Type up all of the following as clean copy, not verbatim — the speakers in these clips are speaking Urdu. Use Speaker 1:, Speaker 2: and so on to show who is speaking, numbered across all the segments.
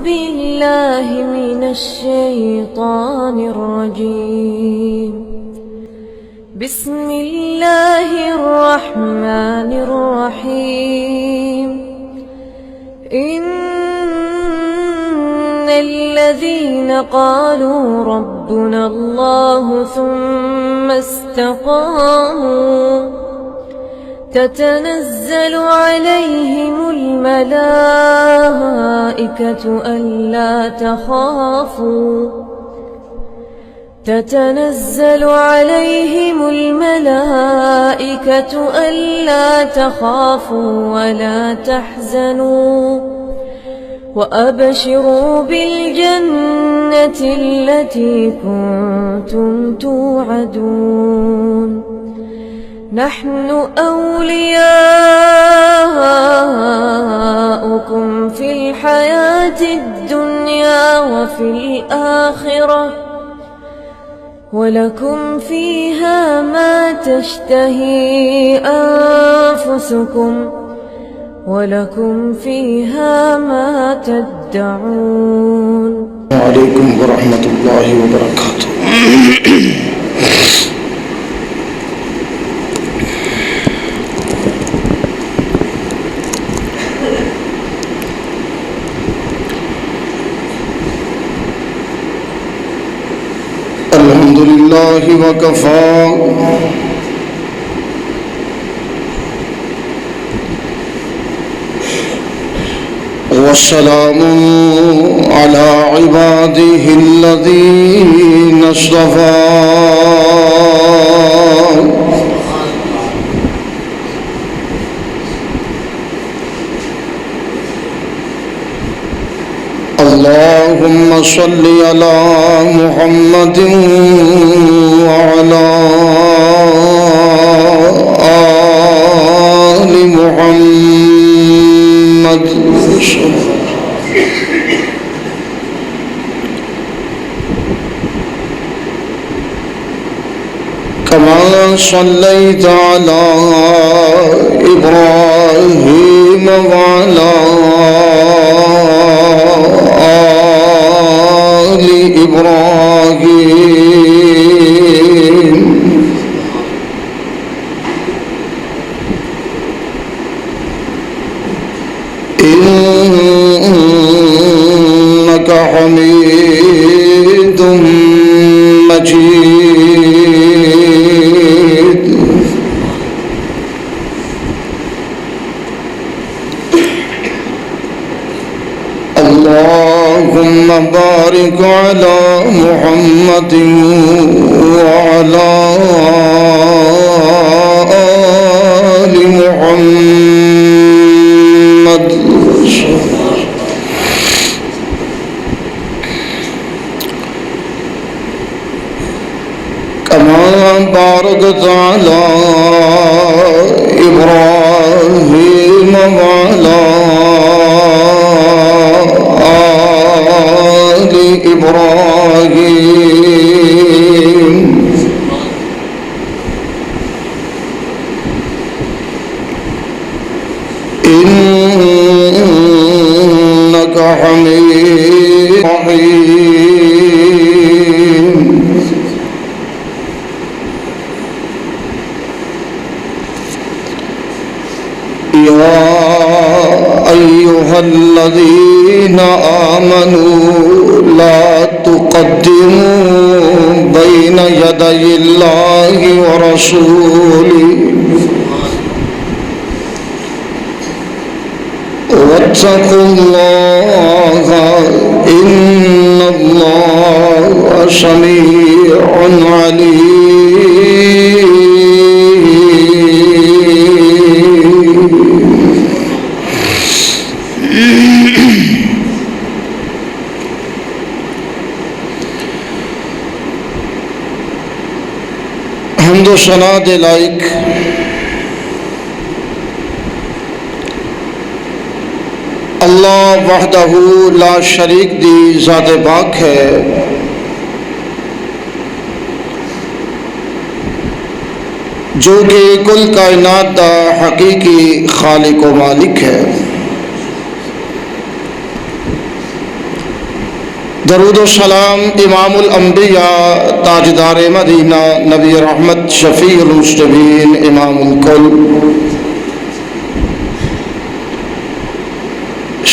Speaker 1: بالله من الشيطان الرجيم. بسم الله الرحمن الرحيم. إن الذين قالوا ربنا الله ثم استقاموا تتنزل عليهم الملائكة ألا تخافوا ولا تحزنوا وأبشروا بالجنة التي كنتم توعدون. نحن أولياؤكم في الحياة الدنيا وفي الآخرة ولكم فيها ما تشتهي أنفسكم ولكم فيها ما تدعون.
Speaker 2: وعليكم ورحمة الله وبركاته. الحمد لله وكفى والسلام على عباده الذين اصطفى. اللهم صل على محمد وعلى آل محمد كما صليت على إبراهيم وعلى آل إبراهيم إنك حميد مجيد. اللهم بارك على محمد وعلى آل محمد كما باركت على إبراهيم وعلى آل إبراهيم إنك حميد مجيد. يا أيها الذين آمنوا لا تقدموا بين يدي الله ورسوله واتقوا الله إن الله سميع عليم. حمد و ثنا دے لائق اللہ وحدہ لا شریک دی ذات پاک ہے جو کہ کل کائنات دا حقیقی خالق و مالک ہے. درود و سلام امام الانبیاء تاجدار مدینہ نبی رحمت شفیع المذنبین امام الکل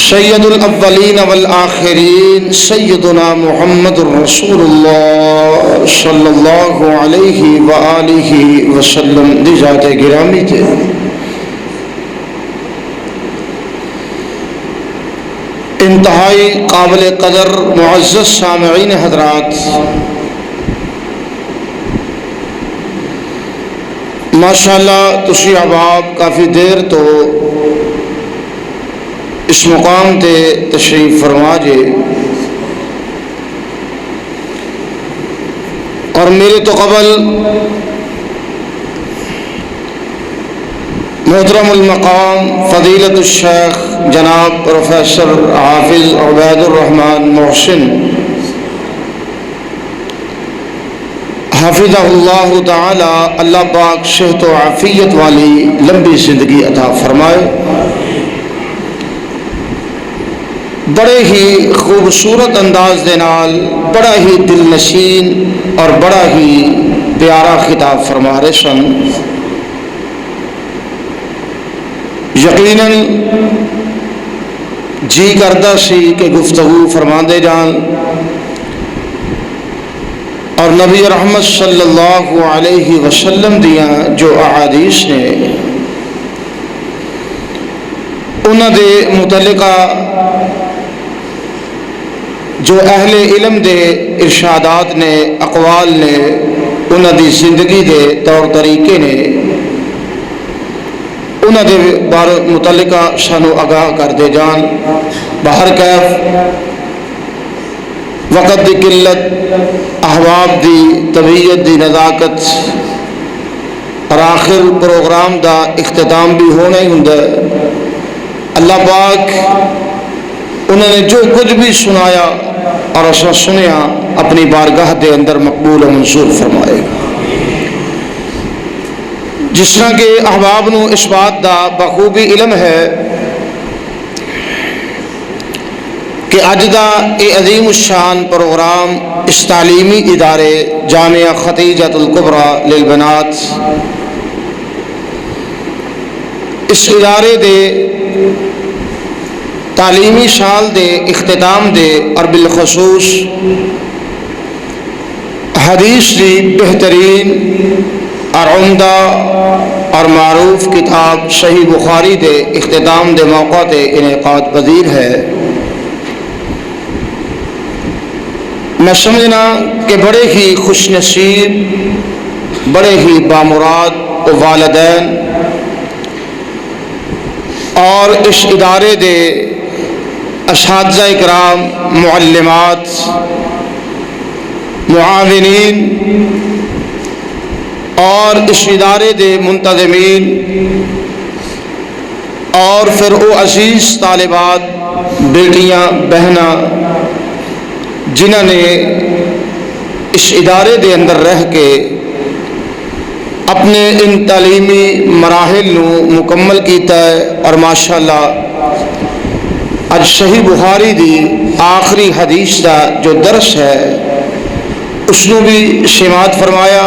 Speaker 2: سید الاولین والآخرین سیدنا محمد رسول اللہ صلی اللہ علیہ وآلہ وسلم دی ذات گرامی تھے۔ انتہائی قابل قدر معزز سامعین حضرات، ماشاءاللہ تسی احباب کافی دیر تو اس مقام تے تشریف فرما جے، اور میرے تو قبل محترم المقام فضیلت الشیخ جناب پروفیسر حافظ عبید الرحمن محسن حافظہ اللہ تعالی، اللہ پاک صحت و عافیت والی لمبی زندگی عطا فرمائے، بڑے ہی خوبصورت انداز دے نال بڑا ہی دل نشین اور بڑا ہی پیارا خطاب فرما رہے سن۔ یقیناً جی کردہ سی کہ گفتگو فرما دے جان، اور نبی رحمت صلی اللہ علیہ وسلم دیاں جو احادیث نے انہاں دے متعلقہ جو اہل علم دے ارشادات نے، اقوال نے، انہاں دی زندگی دے طور طریقے نے، انہاں دے بار متعلقہ سانو آگاہ کر دے جان۔ بہر کیف وقت دی قلت، احباب دی طبیعت دی نزاکت، اور آخر پروگرام دا اختتام بھی ہونا ہی ہوندا ہے۔ اللہ پاک انہوں نے جو کچھ بھی سنایا اور اسا سنیا اپنی بارگاہ دے اندر مقبول و منظور فرمائے گا۔ جس طرح کہ احباب نو اس بات دا بخوبی علم ہے کہ اج دا اے عظیم الشان پروگرام اس تعلیمی ادارے جامعہ ختیجۃ الکبریٰ للبنات، اس ادارے دے تعلیمی سال دے اختتام دے اور بالخصوص حدیث دی بہترین اور عمدہ اور معروف کتاب صحیح بخاری دے اختتام دے موقع تے انعقاد پذیر ہے۔ میں سمجھنا کہ بڑے ہی خوش نصیب، بڑے ہی بامراد والدین اور اس ادارے دے اساتذہ اکرام، معلمات، معاونین اور اس ادارے دے منتظمین اور پھر او عزیز طالبات، بیٹیاں، بہناں جنہوں نے اس ادارے دے اندر رہ کے اپنے ان تعلیمی مراحل نو مکمل کیتا ہے، اور ماشاءاللہ اج صحیح بخاری دی آخری حدیث دا جو درس ہے اس نو بھی سماعت فرمایا۔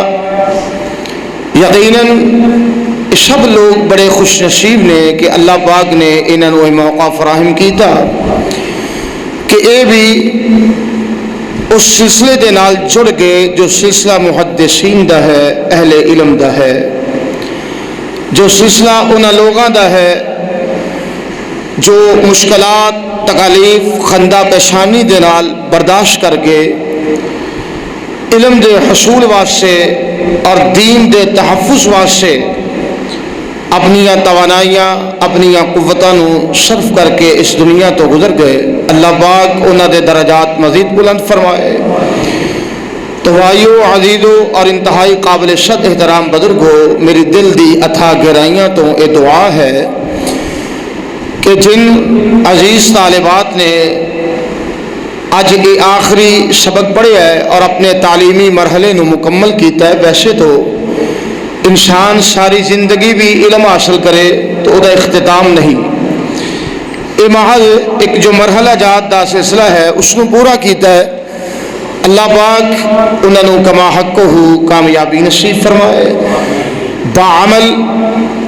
Speaker 2: یقیناً سب لوگ بڑے خوش نصیب نے کہ اللہ پاک نے انہاں نو موقع فراہم کیتا کہ اے بھی اس سلسلے دے نال جڑ گئے جو سلسلہ محدثین دا ہے، اہل علم دا ہے، جو سلسلہ انہاں لوگاں دا ہے جو مشکلات، تکالیف، خندہ پیشانی دے نال برداشت کر کے علم دے حصول واسطے اور دین دے تحفظ واسطے اپنیاں توانائیاں، اپنیاں قوتاں نو صرف کر کے اس دنیا تو گزر گئے۔ اللہ پاک انہاں دے درجات مزید بلند فرمائے۔ تو بھائیو، عزیزو اور انتہائی قابل شد احترام بزرگو، میری دل دی اتھا گہرائیاں تو اے دعا ہے کہ جن عزیز طالبات نے آج یہ آخری سبق پڑھیا ہے اور اپنے تعلیمی مرحلے نو مکمل کیتا ہے، ویسے تو انسان ساری زندگی بھی علم حاصل کرے تو وہ اختتام نہیں، یہ محل ایک جو مرحلہ جات دا سلسلہ ہے اس کو پورا کیتا ہے. اللہ پاک انہوں کما حق ہو کامیابی نصیب فرمائے, بعمل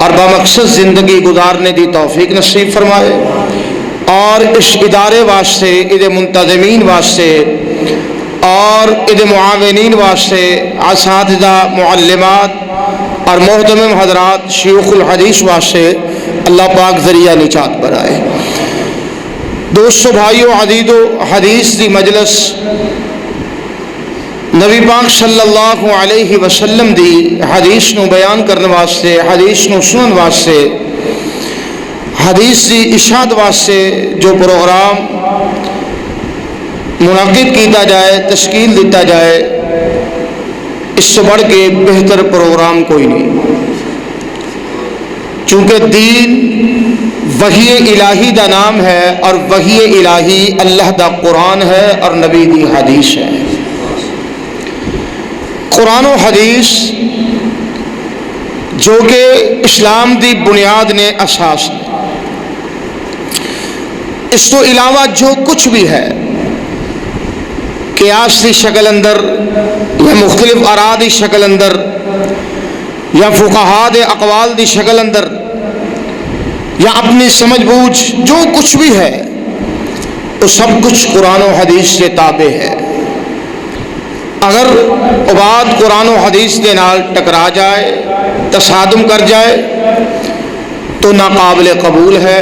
Speaker 2: اور بمقصد زندگی گزارنے دی توفیق نصیب فرمائے, اور اس ادارے واسطے ادھے منتظمین واسطے اور ادھے معاونین واسطے اساتذہ معلمات اور محترم حضرات شیوخ الحدیث واسطے اللہ پاک ذریعہ نجات بنائے. دوستو بھائیو عزیزو, حدیث دی مجلس نبی پاک صلی اللہ علیہ وسلم دی حدیث نو بیان کرنے واسطے, حدیث نو سنن واسطے, حدیث دی اشاعت واسطے جو پروگرام منعقد کیتا جائے, تشکیل دیتا جائے, اس سے بڑھ کے بہتر پروگرام کوئی نہیں. چونکہ دین وحی الہی دا نام ہے اور وحی الہی اللہ دا قرآن ہے اور نبی دی حدیث ہے. قرآن و حدیث جو کہ اسلام دی بنیاد نے, اساس نے. اس تو علاوہ جو کچھ بھی ہے قیاس دی شکل اندر یا مختلف آراء دی شکل اندر یا فقہاء دے اقوال دی شکل اندر یا اپنی سمجھ بوجھ جو کچھ بھی ہے وہ سب کچھ قرآن و حدیث سے تابع ہے. اگر بات قرآن و حدیث کے نال ٹکرا جائے, تصادم کر جائے تو ناقابل قبول ہے.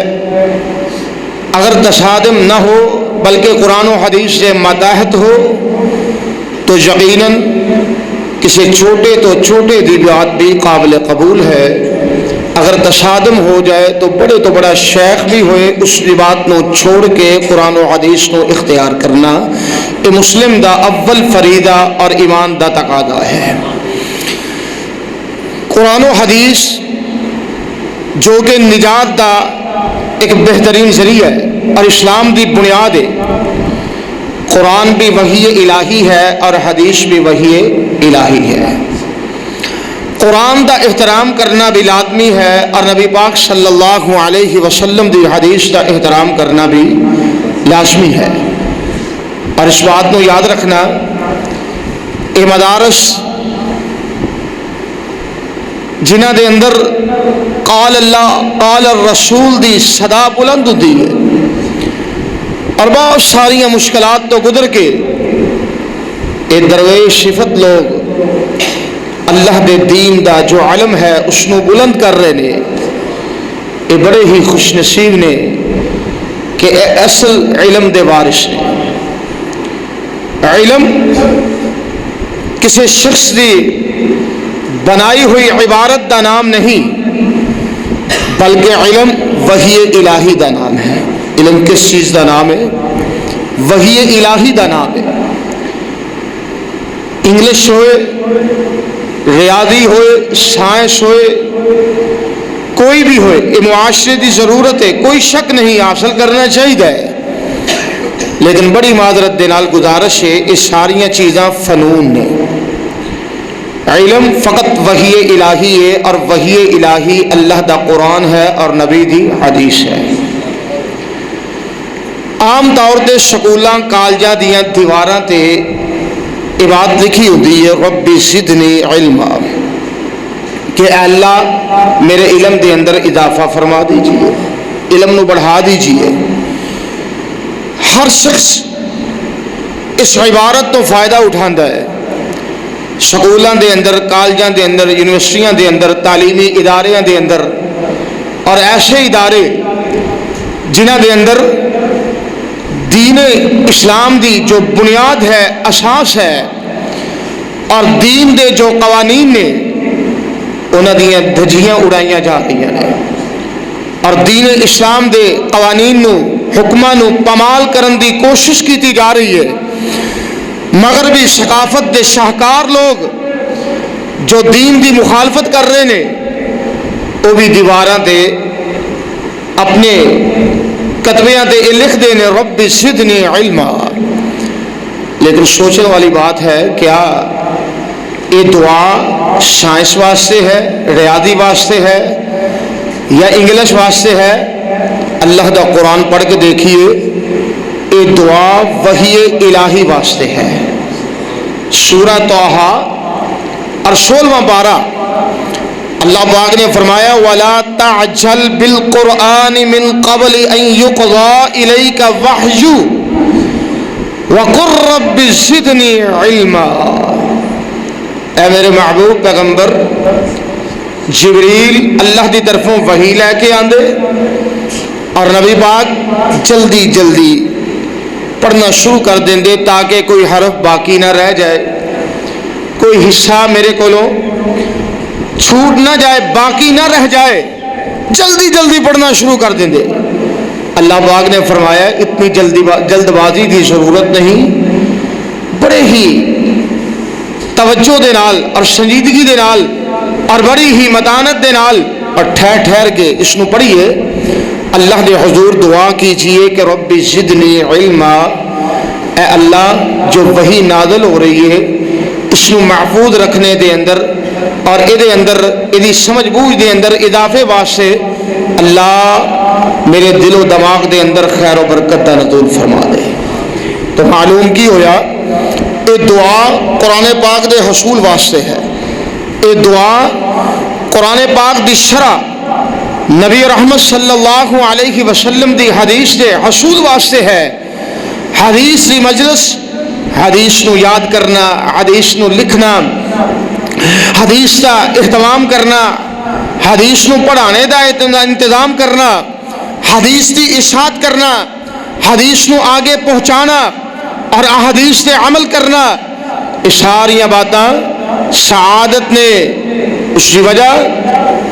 Speaker 2: اگر تصادم نہ ہو بلکہ قرآن و حدیث سے ماتحت ہو تو یقیناً کسی چھوٹے تو چھوٹے دی بات بھی قابل قبول ہے. اگر تصادم ہو جائے تو بڑا شیخ بھی ہوئے اس بات نو چھوڑ کے قرآن و حدیث کو اختیار کرنا یہ مسلم دا اول فریضہ اور ایمان دا تقاضا ہے. قرآن و حدیث جو کہ نجات دا ایک بہترین ذریعہ ہے اور اسلام دی بنیاد ہے. قرآن بھی وحی الہی ہے اور حدیث بھی وحی الہی ہے. قرآن دا احترام کرنا بھی لازمی ہے اور نبی پاک صلی اللہ علیہ وسلم دی حدیث دا احترام کرنا بھی لازمی ہے. اور اس بات کو یاد رکھنا, یہ مدارس جنہ دے اندر قال اللہ قال الرسول دی صدا بلند ہوتی ہے اور بہت ساری مشکلات تو گزر کے یہ درویش صفت لوگ اللہ دے دین دا جو علم ہے اس نو بلند کر رہے نے, یہ بڑے ہی خوش نصیب نے کہ اے اصل علم دے وارث نے. علم کسی شخص دی بنائی ہوئی عبارت دا نام نہیں بلکہ علم وحی الہی دا نام ہے. علم کس چیز دا نام ہے؟ وحی الہی دا نام ہے. انگلش ہوئے, ریاضی ہوئے, سائنس ہوئے, کوئی بھی ہوئے, یہ معاشرے دی ضرورت ہے, کوئی شک نہیں, حاصل کرنا چاہیے. لیکن بڑی معذرت دے نال گزارش ہے, یہ ساریاں چیزاں فنون نے. علم فقط وحی الہی ہے اور وحی الہی اللہ دا قرآن ہے اور نبی دی حدیث ہے. عام طور تے سکولاں کالجاں دیاں دیواراں تے یہ بات لکھی ہوتی ہے ربی زدنی علما, کہ اے اللہ میرے علم دے اندر اضافہ فرما دیجئے, علم نو بڑھا دیجئے. ہر شخص اس عبارت تو فائدہ اٹھاندا ہے. سکولاں دے اندر, کالجاں دے اندر, یونیورسٹیاں دے اندر, تعلیمی اداریاں دے اندر اور ایسے ادارے جنہ دے اندر دین اسلام دی جو بنیاد ہے, اساس ہے, اور دین دے جو قوانین نے انہاں دیاں دھجیاں اڑائیاں جا رہی ہیں اور دین اسلام دے قوانین نو, حکماں نو پامال کرن دی کوشش کیتی جا رہی ہے. مغربی ثقافت دے شاہکار لوگ جو دین دی مخالفت کر رہے نے وہ بھی دیواراں تے اپنے کتبیاں تے لکھ دے نے ربی زدنی علما. لیکن سوچنے والی بات ہے, کیا یہ دعا سائنس واسطے ہے, ریاضی واسطے ہے یا انگلش واسطے ہے؟ اللہ دا قرآن پڑھ کے دیکھیے، یہ دعا وحی الہی واسطے ہے۔ سورہ طٰہٰ اور 16واں پارہ اللہ پاک نے فرمایا وَلَا تَعْجَلْ بِالْقُرْآنِ مِنْ قَبْلِ أَنْ يُقْضَى إِلَيْكَ وَحْيُهُ وَقُلْ رَبِّ زِدْنِي عِلْمًا۔ اے میرے محبوب پیغمبر، جبریل اللہ دی طرفوں وحی لے کے آندے اور نبی پاک جلدی جلدی پڑھنا شروع کر دیں تاکہ کوئی حرف باقی نہ رہ جائے، کوئی حصہ میرے کولوں چھوٹ نہ جائے، باقی نہ رہ جائے، جلدی جلدی پڑھنا شروع کر دیں۔ اللہ پاک نے فرمایا اتنی جلد بازی کی ضرورت نہیں، بڑے ہی توجہ دے نال اور سنجیدگی دے نال اور بڑی ہی متانت دے نال اور ٹھہر ٹھہر کے اس نو پڑھیے، اللہ دے حضور دعا کیجئے کہ رب زدنی علما، اے اللہ جو وحی نازل ہو رہی ہے اس نو محفوظ رکھنے دے اندر اور ادھے اندر ادھی سمجھ بوجھ دے اندر اضافے واسطے اللہ میرے دل و دماغ دے اندر خیر و برکت دا نزول فرما دے۔ تو معلوم کی ہویا یہ دعا قرآن پاک دے حصول واسطے ہے، یہ دعا قرآن پاک دی شرح نبی رحمت صلی اللہ علیہ وسلم دی حدیث دے حصول واسطے ہے۔ حدیث دی مجلس، حدیث نو یاد کرنا، حدیث نو لکھنا، حدیث کا اہتمام کرنا، حدیث نو پڑھانے دا انتظام کرنا، حدیث دی اشاعت کرنا، حدیث نو آگے پہنچانا اور احادیث تے عمل کرنا، یہ ساری باتاں سعادت نے اس کی وجہ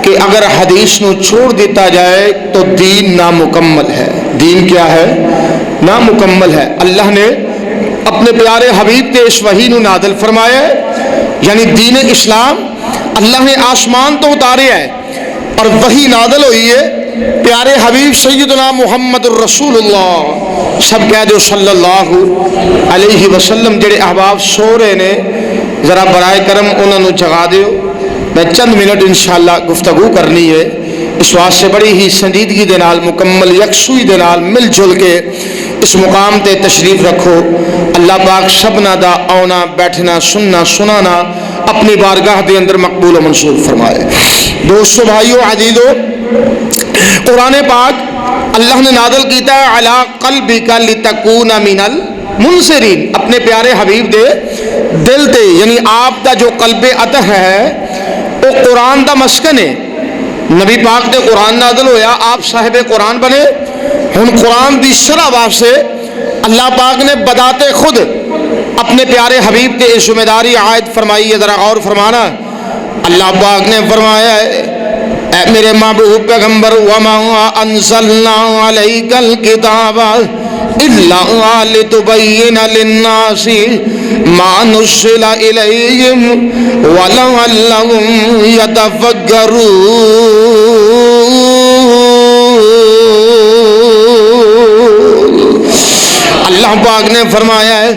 Speaker 2: کہ اگر حدیث نو چھوڑ دیتا جائے تو دین نامکمل ہے۔ دین کیا ہے؟ نامکمل ہے۔ اللہ نے اپنے پیارے حبیب تے اس وحی نو نازل فرمایا ہے، یعنی دین اسلام اللہ نے آسمان تو اتارے ہے اور وحی نازل ہوئی ہے پیارے حبیب سیدنا محمد الرسول اللہ، سب کہہ دو صلی اللہ علیہ وسلم۔ جڑے احباب سو رہے نے ذرا برائے کرم انہوں نے جگا دیو، میں چند منٹ انشاءاللہ گفتگو کرنی ہے، اس واسطے بڑی ہی سنجیدگی دے نال مکمل یکسوئی دے نال مل جل کے اس مقام تے تشریف رکھو۔ اللہ پاک سبنا دا آنا بیٹھنا سننا سنانا اپنی بارگاہ دے اندر مقبول و منصور فرمائے۔ دوستو بھائیو عزیزو، قرآن پاک اللہ نے نازل کیتا ہے علی قلبک لتکون من المنذرین، اپنے پیارے حبیب دے دل تے، یعنی آپ دا جو قلب اطہر ہے وہ قرآن دا مسکن ہے۔ نبی پاک دے قرآن نازل ہویا، آپ صاحب قرآن بنے، ہن قرآن دی شرح واسطے اللہ پاک نے بذات خود اپنے پیارے حبیب تے ذمہ داری عائد فرمائی ہے، ذرا غور فرمانا۔ اللہ پاک نے فرمایا ہے اے میرے محبوب پیغمبر وما انزلنا علیک الکتاب الا لتبین للناس ما نزل الیہم ولعلہم یتفکرون۔ اللہ پاک نے فرمایا ہے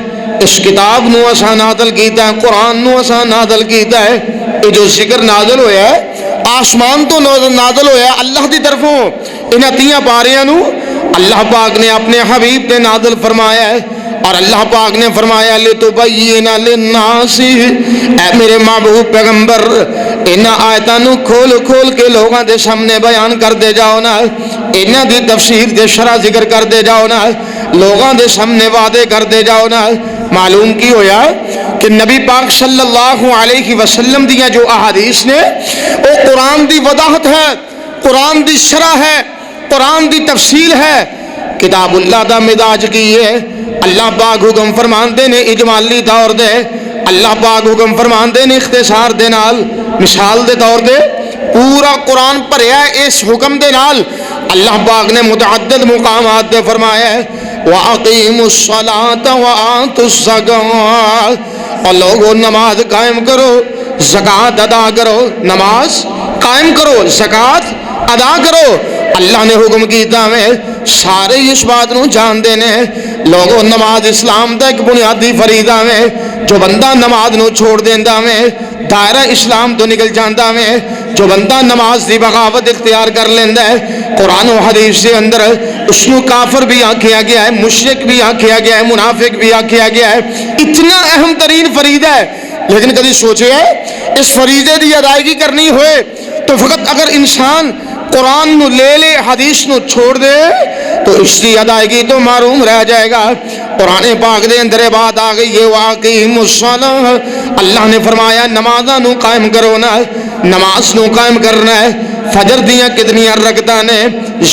Speaker 2: اس کتاب نو اساں نازل کیتا ہے، قرآن نو اساں نازل کیتا ہے، یہ جو ذکر نازل ہویا ہے آسمان تو نازل ہویا اللہ دی طرفوں، انہاں تیاں پاریاں نو اللہ پاک نے اپنے حبیب تے نازل فرمایا ہے اور اللہ پاک نے فرمایا لتبین للناس، اے میرے محبوب پیغمبر انہاں آیتاں نو کھول کھول کے لوگاں دے سامنے بیان کر دے جاؤ نا، انہاں دی تفسیر دے شرح ذکر کر دے جاؤ نا، لوگاں دے سامنے وعدے کر دے جاؤ نا۔ معلوم کی ہویا کہ نبی پاک صلی اللہ علیہ وسلم دیاں جو احادیث نے وہ قرآن دی وضاحت ہے، قرآن دی شرح ہے، قرآن دی تفصیل ہے، کتاب اللہ دا مزاج کی ہے۔ اللہ پاک حکم فرماندے نے اجمالی طور دے، اللہ پاک حکم فرماندے نے اختصار دے نال، مثال دے طور دے پورا قرآن پڑھیا ہے اس حکم دے نال۔ اللہ پاک نے متعدد مقامات دے فرمایا ہے وَأَقِيمُوا الصَّلَاةَ وَآتُوا الزَّكَاةَ، اور لوگوں نماز قائم کرو، زکوٰۃ ادا کرو، نماز قائم کرو، زکوٰۃ ادا کرو۔ اللہ نے حکم کیتا میں سارے اس بات نو جان دینے لوگوں نماز اسلام دا ایک بنیادی فریضہ میں، جو بندہ نماز نو چھوڑ دیندا میں دائرہ اسلام تو نکل جاندا میں، جو بندہ نماز دی بغاوت اختیار کر لیندا ہے قرآن و حدیث سے اندر اس کو کافر بھی آکھیا گیا ہے، مشرک بھی آکھیا گیا ہے، منافق بھی آکھیا گیا ہے. اتنا اہم ترین فریضہ ہے. لیکن کبھی سوچے اس فریضے کی ادائیگی کرنی ہوئے تو فقط اگر انسان قرآن نو لے لے، حدیث نو چھوڑ دے تو اس کی ادائیگی تو معروم رہ جائے گا. قرآن پاک دے اندر بات آ گئی ہے واقعیم الصلاۃ. اللہ نے فرمایا نمازاں نو قائم کرو نا، نماز نو قائم کرنا ہے. فجر دیاں کتنی رکعتاں نے،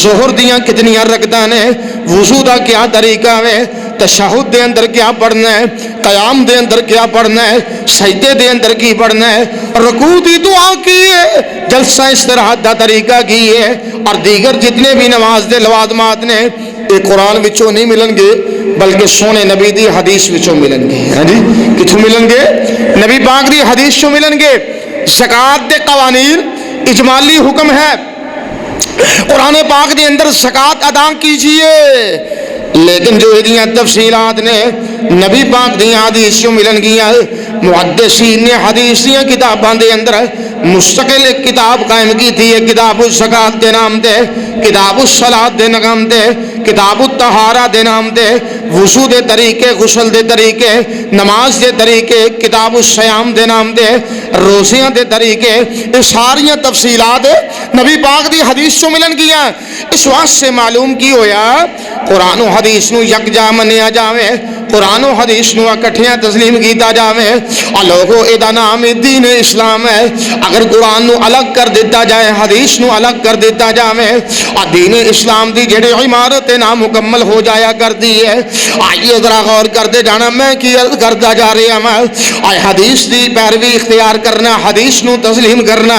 Speaker 2: ظہر دیاں کتنی رکعتاں نے، وضو دا کیا طریقہ ہے، تشہد دے اندر کیا پڑھنا ہے، قیام دے اندر کیا پڑھنا ہے، سجدے دے اندر کی پڑھنا ہے، رکوع دی دعا کی ہے، جلسہ استراحت دا طریقہ کی ہے، اور دیگر جتنے بھی نماز دے لوازمات نے یہ قرآن وچوں نہیں ملن گے بلکہ سونے نبی دی حدیث وچوں ملن گے. ہاں جی کتھوں ملن گے؟ نبی پاک دی حدیث چوں ملن گے. زکوٰۃ دے قوانین اجمالی حکم ہے، قرآن پاک دے اندر زکوٰۃ ادا کیجئے، لیکن جو یہ تفصیلات نے نبی پاک دی حدیث چوں ملن گیا. محدثین نے حدیث دی کتاباں دے اندر مستقل ایک کتاب قائم کی تھی، کتاب الزکوٰۃ دے نام دے، کتاب الصلاۃ دے نام دے، کتاب الطہارہ دے نام دے، وضو دے طریقے، غسل دے طریقے، نماز دے طریقے، کتاب الصیام دے نام دے، روزیاں دے طریقے. یہ ساریاں تفصیلات نبی پاک دی حدیث چوں ملن گیا. اس واسطے معلوم کی ہویا قرآن و حدیث نو یکجا منیا جاوے، قرآن و حدیث نو اکٹھیاں تسلیم کیتا جاوے. اور لوگوں ادا نام دین اسلام ہے. اگر قرآن نو الگ کر دیتا جائے، حدیث نو الگ کر دیتا جاوے اور دین اسلام دی جڑی عمارت نامکمل ہو جایا کرتی ہے. آئیے ذرا غور کرتے جانا میں کی کرتا جا رہا ہوں. اور حدیث دی پیروی اختیار کرنا، حدیث نو تسلیم کرنا،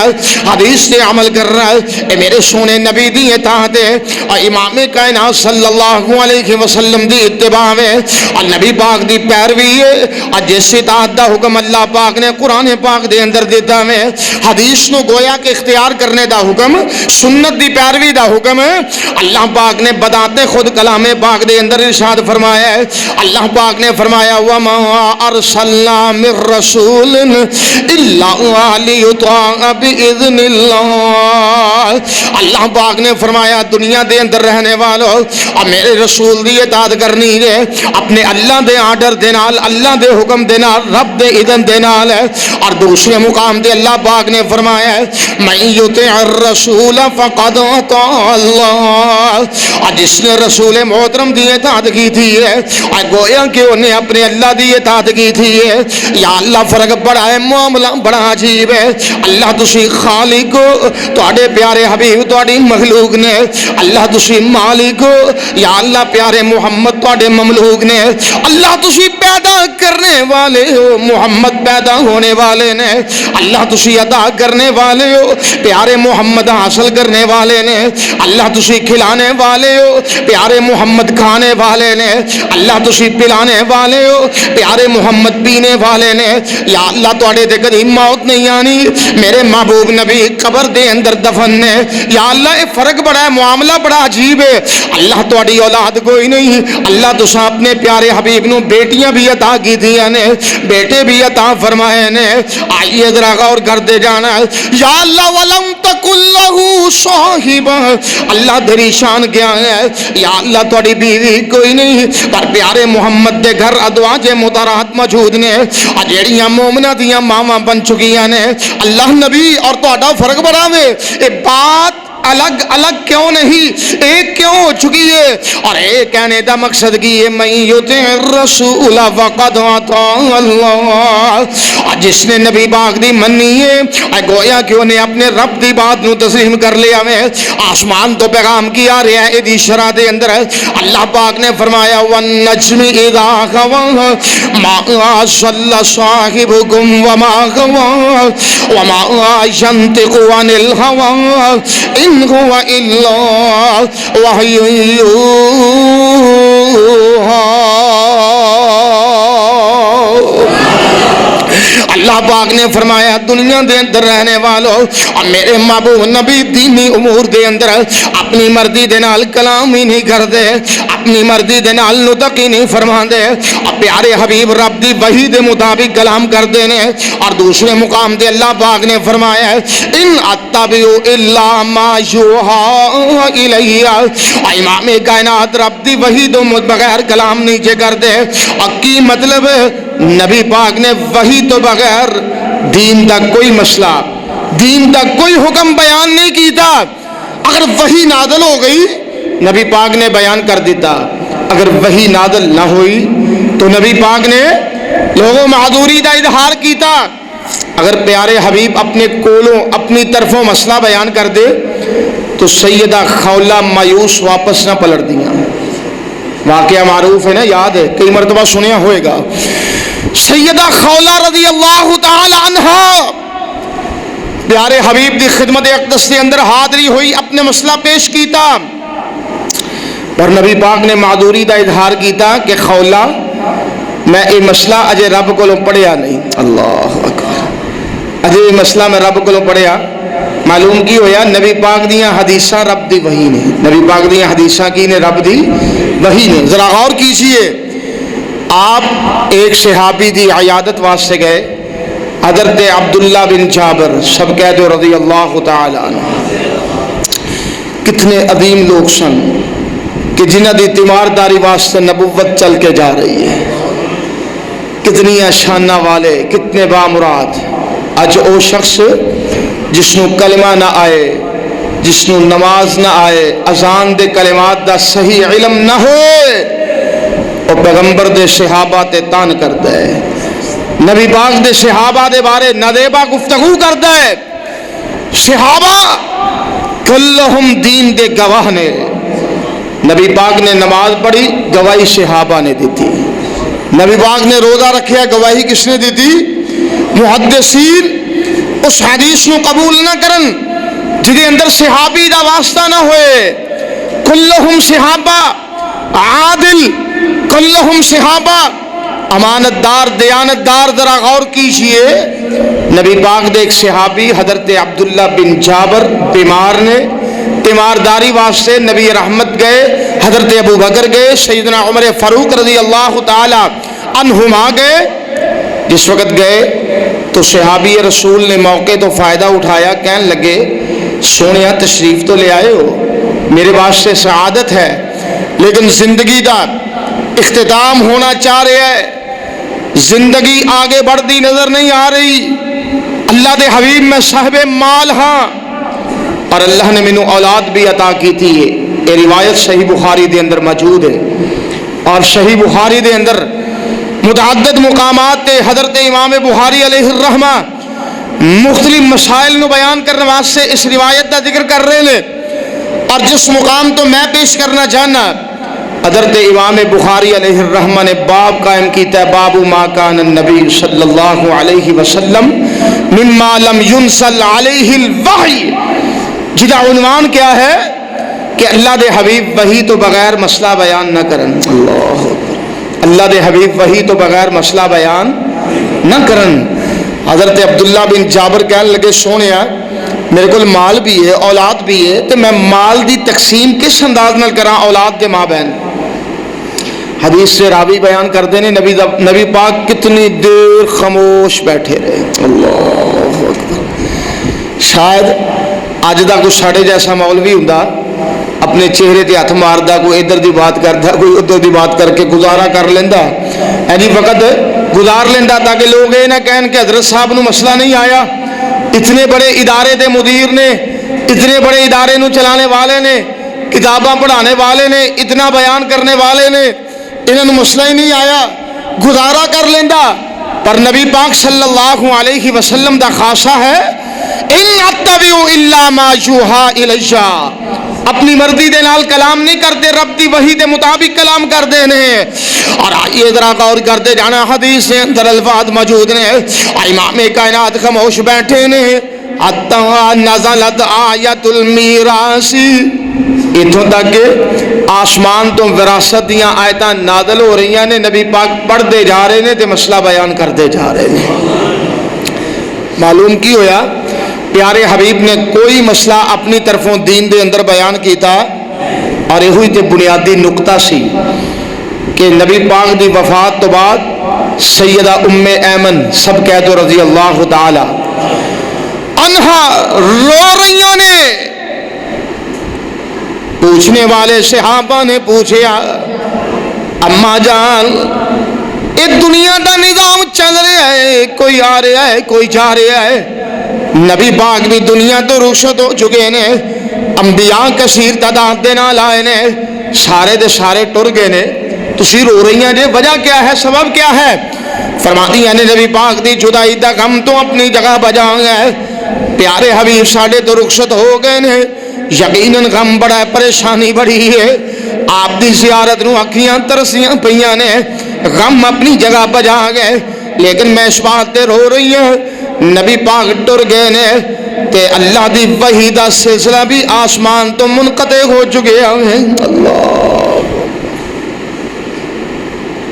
Speaker 2: حدیث سے عمل کرنا، اے میرے سونے نبی دی اطاعت ہے اور امام کائنات صلی اللہ علیہ وسلم دی اتباع ہے اور نبی پاک دی پیروی ہے. اور جس اطاعت دا حکم اللہ پاک نے قرآن پاک دے اندر دیتا ہے، حدیث نو گویا کہ اختیار کرنے دا حکم، سنت دی پیروی دا حکم ہے. اللہ پاک نے بتاتے خود کلام پاک دے اندر ارشاد فرمایا ہے. اللہ پاک نے فرمایا وَمَا أَرْسَلْنَا مِن رَّسُولٍ إِلَّا لِيُطَاعَ بِإِذْنِ اللَّهِ. اللہ پاک نے فرمایا دنیا دے اندر رہنے والوں اور میرے رسول دی اطاعت کرنی ہے اپنے اللہ دے آرڈر دے نال، اللہ دے حکم دے نال، رب دے اذن دے نال ہے. اور دوسرے مقام دے اللہ پاک نے فرمایا ہے مَن يُطِعِ الرَّسُولَ فَقَدْ أَطَاعَ اللَّهَ. اور جس نے رسول محترم دی اطاعت کی تھی ہے اور گویا کہ انہیں اپنے اللہ دی اطاعت کی تھی ہے. یا اللہ فرق بڑا ہے، معاملہ بڑا عجیب ہے. اللہ تسی خالق ہو، تواڈے پیارے حبیب تواڈی مخلوق نے. اللہ تسی مالک ہو، یا اللہ پیارے محمد تواڈے مملوک نے. اللہ تسی پیدا کرنے والے ہو، محمد پیدا ہونے والے نے. اللہ تسی عطا کرنے والے ہو، پیارے محمد حاصل کرنے والے نے. اللہ تسی کھلانے والے ہو، پیارے محمد کھانے والے نے. اللہ تسی پلانے والے ہو، پیارے محمد پینے والے نے. یا اللہ تواڈے تے کدی موت نہیں آنی، میرے محبوب نبی قبر دے اندر دفن نے. یا اللہ یہ فرق بڑا ہے، معاملہ بڑا عجیب ہے. اللہ تواڈی اولاد کوئی نہیں، اللہ تساں اپنے پیارے حبیب نو بیٹیاں بھی عطا کی تھیاں نے، بیٹے بھی عطا فرمائے نے. آئیے ذرا غور کرتے جانا. یا اللہ ولم تکن لہ صاحبہ، اللہ تیری شان کیا ہے. یا اللہ تواڈی بیوی کوئی نہیں پر پیارے محمد دے گھر ازواج مطہرات موجود نے اور جڑیاں مومنہ دیاں ماواں بن چکیاں نے. اللہ نبی اور تہاڈا فرق بڑا وے، اے بات الگ الگ کیوں نہیں، ایک کیوں ہو چکی ہے؟ اور ایک کہنے دا مقصد کی ہے من یطع الرسول فقد اطاع اللہ. اور جس نے نبی پاک دی منی ہے گویا کہ انہیں اپنے رب دی بات نو تسلیم کر لیا ہے. آسمان تو پیغام کیا رہا ہے ادی شرح دے اندر اللہ پاک نے فرمایا والنجم اذا ہوا ما ضل صاحبکم وما غوا وما ينطق عن الهوى ان هو الا وحی یوحی. اللہ پاک نے فرمایا دنیا دے اندر رہنے والوں اور میرے محبوب نبی دینی امور دے اندر اپنی مرضی دے نال کلام ہی نہیں کر دے، اپنی مرضی دے نال نطق ہی نہیں فرما دے، اور پیارے حبیب رب دی وحی دے مطابق کلام کر دے نے۔ اور دوسرے مقام دے اللہ پاک نے فرمایا ان اتبع الا ما یوحى الی، امام کائنات رب دی وحی تو بغیر کلام نیچے کر دے۔ اور کی مطلب نبی پاک نے وحی تو بغیر دین دا کوئی مسئلہ، دین دا کوئی حکم بیان نہیں کیتا۔ اگر وحی نازل ہو گئی نبی پاک نے بیان کر دیتا، اگر وحی نازل نہ ہوئی تو نبی پاک نے لوگوں معذوری دا اظہار کیتا۔ اگر پیارے حبیب اپنے کولوں اپنی طرفوں مسئلہ بیان کر دے تو سیدہ خولہ مایوس واپس نہ پلٹ دیا۔ واقعہ معروف ہے نا، یاد ہے، کئی مرتبہ سنیا ہوئے گا۔ سیدہ خولہ رضی اللہ تعالی عنہا پیارے حبیب دی خدمت اقدس کے اندر حاضری ہوئی، اپنے مسئلہ پیش کیتا اور نبی پاک نے معذوری دا اظہار کیتا کہ خولہ میں یہ مسئلہ اجے رب کو پڑھیا نہیں۔ اللہ اکبر، اجے یہ مسئلہ میں رب کو پڑھیا۔ معلوم کی ہویا نبی پاک دیاں حدیثاں رب دی وحی نے، نبی پاک دیاں حدیثاں کی نے رب دی وحی نے۔ ذرا غور کیجئے، آپ ایک صحابی دی عیادت واسطے گئے، حضرت عبداللہ بن جابر، سب کہہ دو رضی اللہ تعالی عنہ۔ کتنے عظیم لوگ سن کہ جنہ دی تیمارداری واسطے نبوت چل کے جا رہی ہے، کتنی شانہ والے، کتنے بامراد۔ اج او شخص جس نو کلمہ نہ آئے، جس نو نماز نہ آئے، اذان دے کلمات دا صحیح علم نہ ہوئے، او پیغمبر دے صحابہ تے تان کردا ہے، نبی پاک دے صحابہ دے بارے ندیبہ گفتگو کردا ہے۔ صحابہ کلہم دین دے گواہ نے، نبی پاک نے نماز پڑھی، گواہی صحابہ نے دی تھی۔ نبی پاک نے روزہ رکھیا، گواہی کس نے دی تھی؟ محدثین اس حدیث نو قبول نہ کرن جدے اندر صحابی دا واسطہ نہ ہوئے۔ کلہم صحابہ عادل، کلہم صحابہ امانت دار، دیانت دار۔ ذرا غور کیجئے، نبی پاک دے ایک صحابی حضرت عبداللہ بن جابر بیمار نے، تیمارداری واسطے نبی رحمت گئے، حضرت ابو بکر گئے، سیدنا عمر فاروق رضی اللہ تعالی عنہما گئے۔ جس وقت گئے تو صحابی رسول نے موقع تو فائدہ اٹھایا، کہنے لگے سونیا تشریف تو لے آئے ہو، میرے واسطے سعادت ہے، لیکن زندگی دا اختتام ہونا چاہ رہا ہے، زندگی آگے بڑھتی نظر نہیں آ رہی۔ اللہ دے حبیب میں صاحب مال ہاں اور اللہ نے مینوں اولاد بھی عطا کی تھی۔ یہ روایت صحیح بخاری دے اندر موجود ہے، اور صحیح بخاری دے اندر متعدد مقامات تے حضرت امام بخاری علیہ الرحمہ مختلف مسائل نو بیان کرنے واسطے اس روایت کا ذکر کر رہے ہیں۔ اور جس مقام تو میں پیش کرنا چاہنا، حضرت امام بخاری علیہ الرحمہ نے باب قائم کیتا ہے، باب ما کان النبی صلی اللہ علیہ وسلم مما لم ينزل علیہ الوحی، جدا عنوان کیا ہے کہ اللہ دے حبیب وحی تو بغیر مسئلہ بیان نہ کرن۔ اللہ دے حبیب وحی تو بغیر مسئلہ بیان نہ کرن۔ حضرت عبداللہ بن جابر کہنے لگے سونیا میرے کو مال بھی ہے، اولاد بھی ہے، تو میں مال دی تقسیم کس انداز نال کراں اولاد دے ماں بہن؟ حدیث سے راوی بیان کرتے ہیں نبی پاک کتنی دیر خاموش بیٹھے رہے۔ اللہ اکبر۔ شاید اج دا کوئی ساڑے جیسا مولوی ہوندا اپنے چہرے تے ہاتھ ماردا، کوئی ادھر دی بات کردا، کوئی ادھر دی بات کر کے گزارا کر لیندا، یعنی وقت گزار لیندا تاکہ لوگ یہ نہ کہن کہ حضرت صاحب نو مسئلہ نہیں آیا۔ اتنے بڑے ادارے دے مدیر نے، اتنے بڑے ادارے نو چلانے والے نے، کتاباں پڑھانے والے نے، اتنا بیان کرنے والے نے، انہوں مسئلہ ہی نہیں آیا، گزارا کر لیندا۔ پر نبی پاک صلی اللہ علیہ وسلم دا خاصہ ہے ان اتبع الا ما یوحى الی، اپنی مرضی دے نال کلام نہیں کرتے، رب دی وحی دے مطابق کلام کردے نے۔ اور آئیے ذرا غور کرتے جانا، حدیث کے اندر الفاظ موجود نے، امام کائنات خاموش بیٹھے نے، حتی نزلت آیت المیراث، اتوں تک کہ آسمان تو وراثت دیاں آیتاں نازل ہو رہی ہیں نے، نبی پاک پڑھتے جا رہے ہیں تے مسئلہ بیان کرتے جا رہے ہیں۔ معلوم کی ہویا پیارے حبیب نے کوئی مسئلہ اپنی طرفوں دین دے اندر بیان کیتا اور یہ ہوئی تے بنیادی نقطہ سی کہ نبی پاک دی وفات تو بعد سیدہ ام ایمن سب کہہ دو رضی اللہ تعالی عنہا رو رہیاں نے. پوچھنے والے صحابہ نے پوچھا اماں جان یہ دنیا دا نظام چل رہا ہے, کوئی آ رہا ہے کوئی جا رہا ہے, نبی پاک بھی دنیا تو رخصت ہو چکے نے, انبیاء کثیر تعداد دے نال آئے نے, سارے دے سارے ٹر گئے نے, تسی رو رہی ہیں جی وجہ کیا ہے سبب کیا ہے؟ فرماتی ہیں نبی پاک دی جدائی دا غم تو اپنی جگہ بجا گئے, پیارے حبیب ساڈے تو رخصت ہو گئے نے, یقیناً غم بڑا ہے پریشانی بڑی ہے, آپ دی زیارت نو اکھیاں ترسیاں پیاں نے, غم اپنی جگہ بجا گئے, لیکن میں اس بات تے رو رہی ہوں نبی پاک ٹر گئے نے تے اللہ دی وحی دا سلسلہ بھی آسمان تو منقطع ہو چکے ہیں. اللہ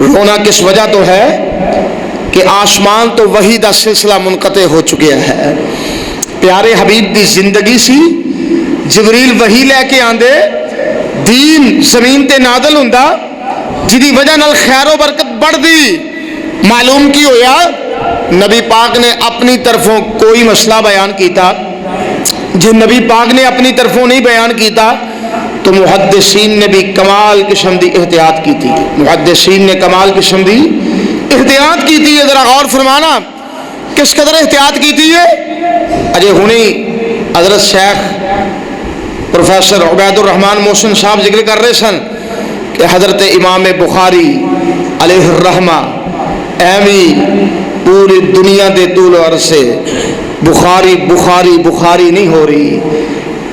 Speaker 2: رونا کس وجہ تو ہے کہ آسمان تو وحی دا سلسلہ منقطع ہو چکے ہے. پیارے حبیب دی زندگی سی, جبریل وحی لے کے آندے, دین زمین تے نازل ہوندا جدی وجہ نال خیر و برکت بڑھ دی. معلوم کی ہویا نبی پاک نے اپنی طرفوں کوئی مسئلہ بیان کیتا, جو نبی پاک نے اپنی طرفوں نہیں بیان کیتا تو محدثین نے بھی کمال قسم دی احتیاط کی تھی. محدثین نے کمال قسم دی احتیاط کی تھی. ذرا غور فرمانا کس قدر احتیاط کی تھی ہے. اجے ہونی حضرت شیخ پروفیسر عبید الرحمن محسن صاحب ذکر کر رہے سن کہ حضرت امام بخاری علیہ الرحمہ ایوی پوری دنیا دے طول و عرصے بخاری بخاری بخاری نہیں ہو رہی,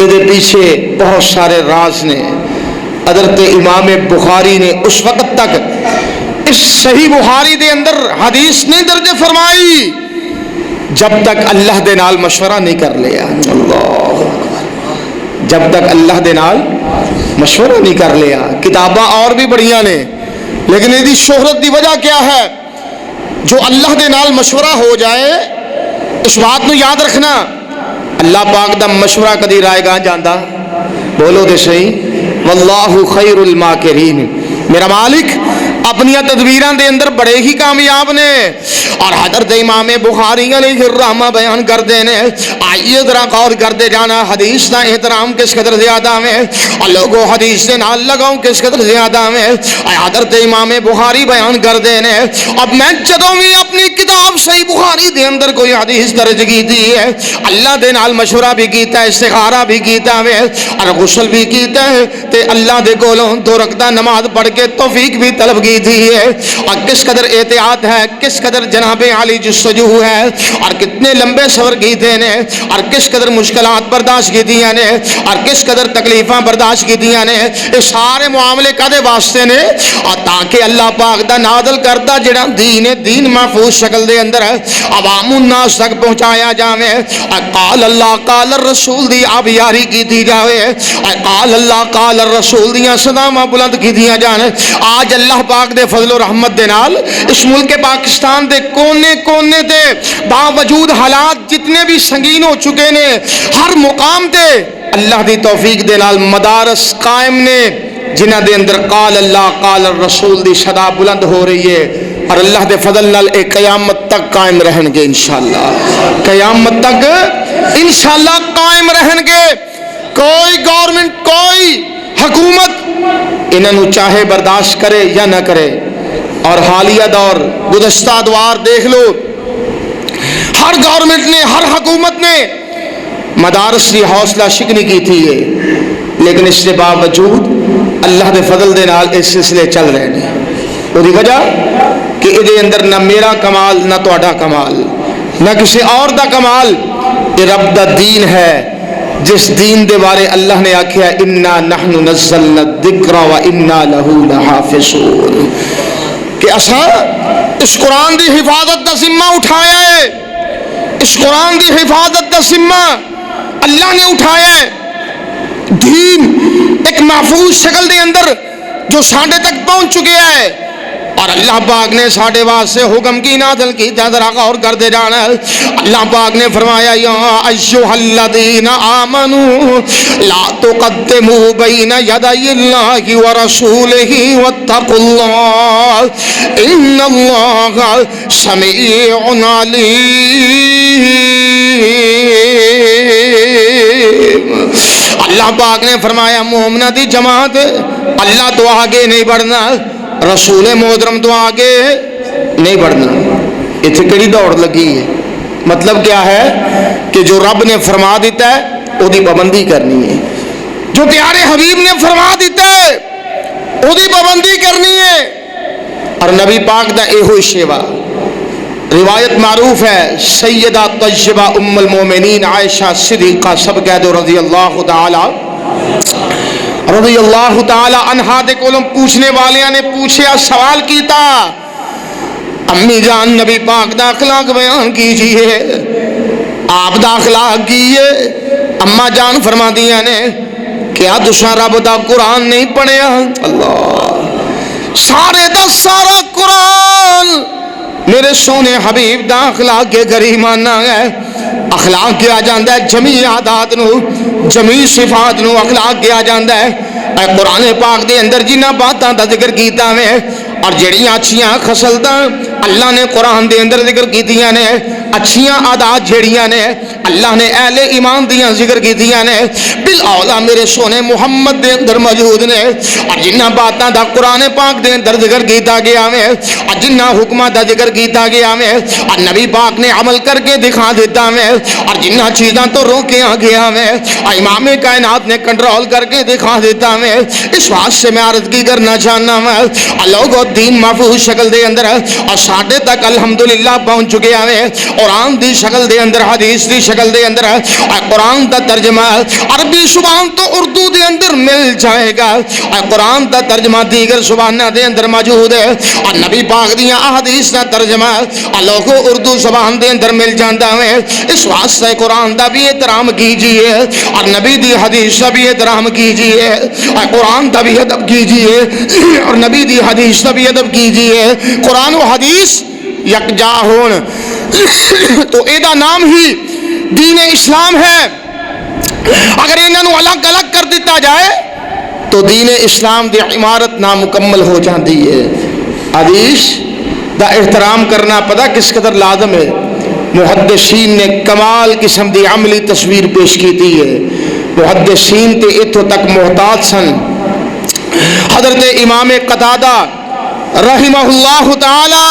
Speaker 2: یہ پیچھے بہت سارے راز نے. حضرت امام بخاری نے اس وقت تک اس صحیح بخاری دے اندر حدیث نہیں درج فرمائی جب تک اللہ دے نال مشورہ نہیں کر لیا. اللہ جب تک اللہ دے نال مشورہ نہیں کر لیا. کتاباں اور بھی بڑیاں نے لیکن یہ شہرت دی وجہ کیا ہے؟ جو اللہ دے نال مشورہ ہو جائے اس بات نو یاد رکھنا, اللہ پاک دا مشورہ کدی رائے گاہ جاندا, بولو دے صحیح واللہ خیر الماکرین. میرا مالک اپنی تدبیراں دے اندر بڑے ہی کامیاب نے. اور حضرت امام بخاری علیہ الرحمہ بیان کر دینے, آئیے ذرا غور کرتے جانا حدیث دا احترام کس قدر زیادہ میں اور لوگوں حدیث سے نال لگاؤں کس قدر زیادہ میں. حضرت امام بخاری بیان کر دینے, اب میں جدوں بھی اپنی کتاب صحیح بخاری دے اندر کوئی حدیث درج کی تھی ہے, اللہ دے نال مشورہ بھی کیتا ہے, استخارہ بھی کیتا ہے اور غسل بھی کیتا ہے تے اللہ دے کولوں 2 رکعت نماز پڑھ کے توفیق بھی طلب کی تھی ہے. اور کس قدر احتیاط ہے, کس قدر جناب علی جستجو ہے, اور کتنے لمبے صبر کیتے نے, اور کس قدر مشکلات برداشت کی دیا نے, اور کس قدر تکلیفاں برداشت کی دیا نے. یہ سارے معاملے کدے واسطے نے, اور تاکہ اللہ پاک دا نازل کرتا جڑا دین محفوظ شکل دے اندر عوام الناس تک پہنچایا جاوے. قال اللہ قال الرسول دی آپ یاری کی دی جاوے, قال اللہ قال الرسول دیاں صداواں بلند کی دیا جان. آج اللہ پاک دے فضل و رحمت دے نال اس ملک پاکستان دے کونے کونے تے باوجود حالات جتنے بھی سنگین ہو چکے نے, ہر مقام تے اللہ دی توفیق دے نال مدارس قائم نے جنہ دے اندر قال اللہ قال الرسول دی صدا بلند ہو رہی ہے, اور اللہ دے فضل نال ایک قیامت تک قائم رہن گے انشاءاللہ. قیامت تک انشاءاللہ قائم رہن گے. کوئی گورنمنٹ کوئی حکومت انہوں چاہے برداشت کرے یا نہ کرے. اور حالیہ دور گزشتہ ادوار دیکھ لو, ہر گورنمنٹ نے ہر حکومت نے مدارس کی حوصلہ شکنی کی تھی ہے, لیکن اس کے باوجود اللہ دے فضل دے نال اس سلسلے چل رہے ہیں. وہی وجہ کہ یہ اندر نہ میرا کمال نہ تہاڈا کمال نہ کسی اور دا کمال, یہ رب دا دین ہے جس دین دے بارے اللہ نے آکھیا انا نحن نزلنا الذکر و انا لہ لحافظون, کہ اساں اس قرآن دی حفاظت دا ذمہ اٹھایا ہے. اس قرآن دی حفاظت دا ذمہ اللہ نے اٹھایا ہے. دین ایک محفوظ شکل دے اندر جو ساڈے تک پہنچ چکے ہے, اور اللہ پاک نے ساڈے واسطے حکم کی نازل کیتا، ذرا غور کر دے جانا۔ اللہ پاک نے فرمایا یا ایھا الذین آمنوا لا تقدموا بین یدی اللہ ورسولہ واتقوا اللہ ان اللہ سمیع علیم۔ اللہ پاک نے فرمایا مومنہ دی جماعت، اللہ تو آگے نہیں بڑھنا، رسول محترم تو آگے نہیں بڑھنا۔ اتنے کڑی دوڑ لگی ہے، مطلب کیا ہے کہ جو رب نے فرما دیتا ہے وہ دی پابندی کرنی ہے، جو پیارے حبیب نے فرما دیتا ہے وہ دی پابندی کرنی ہے۔ اور نبی پاک دا ایہو شیوا روایت معروف ہے، سیدہ طیبہ ام المومنین عائشہ صدیقہ سب کہہ دو رضی اللہ تعالی عنہا دے کولوں پوچھنے والیاں نے پوچھیا، سوال کیتا امی جان نبی پاک دا اخلاق بیان کیجئے، آپ دا اخلاق کیے۔ اما جان فرما دیا نے کیا تساں رب دا قرآن نہیں پڑھیا؟ اللہ، سارے دا سارا قرآن میرے سونے حبیب دا اخلاق کے گریمانہ ہے۔ اخلاق کیا جاندہ ہے جمیع عادات نو، جمیع صفات نو اخلاق کیا جاندہ ہے۔ اے قرآن پاک دے اندر جنہ باتاں دا ذکر کیتا میں اور جڑیاں اچھیاں خسلتاں اللہ نے قرآن دے اندر ذکر کیتیاں نے، اچھیاں عادات جڑیاں نے اللہ نے اہل ایمان دیاں ذکر کیتیاں نے، بالاولا میرے سونے محمد دے اندر موجود نے۔ اور جنہ باتاں دا قرآن پاک دے اندر ذکر کیتا گیا میں اور جنہ حکمہ دا ذکر کیتا گیا میں اور نبی پاک نے عمل کر کے دکھا دیتا میں اور جنہ چیزاں تو روکیا گیا میں اور امام کائنات نے کنٹرول کر کے دکھا دیتا میں۔ اس بات سے میں عرض کی کرنا چاہنا میں لوگوں دین محفوظ شکل دے اندر اور ساڈے تک الحمدللہ پہنچ چکے ہیں، قرآن دی شکل دے اندر، حدیث دی شکل دے اندر، اور قرآن دا ترجمہ عربی زبان تو اردو دے اندر مل جائے گا، اور قرآن دا ترجمہ دیگر زبانہ دے اندر موجود ہے، اور نبی پاک دیاں احادیث دا ترجمہ لوگوں اردو زبان دے اندر مل جاندا ہے۔ اس واسطے قرآن دا بھی احترام کیجئے اور نبی دی حدیث دا بھی احترام کیجئے اور قرآن دا بھی ادب کیجئے اور نبی دی حدیث دا بھی ادب کیجئے۔ قرآن و حدیث یکجا ہون تو ایدا نام ہی دین اسلام ہے۔ اگر انہوں الگ الگ کر دیتا جائے تو دین اسلام دی عمارت نامکمل ہو جاتی ہے۔ حدیث دا احترام کرنا پتہ کس قدر لازم ہے؟ محدثین نے کمال قسم دی عملی تصویر پیش کی تھی ہے۔ محدثین تے اتھو تک محتاج سن، حضرت امام قتادہ رحمہ اللہ تعالی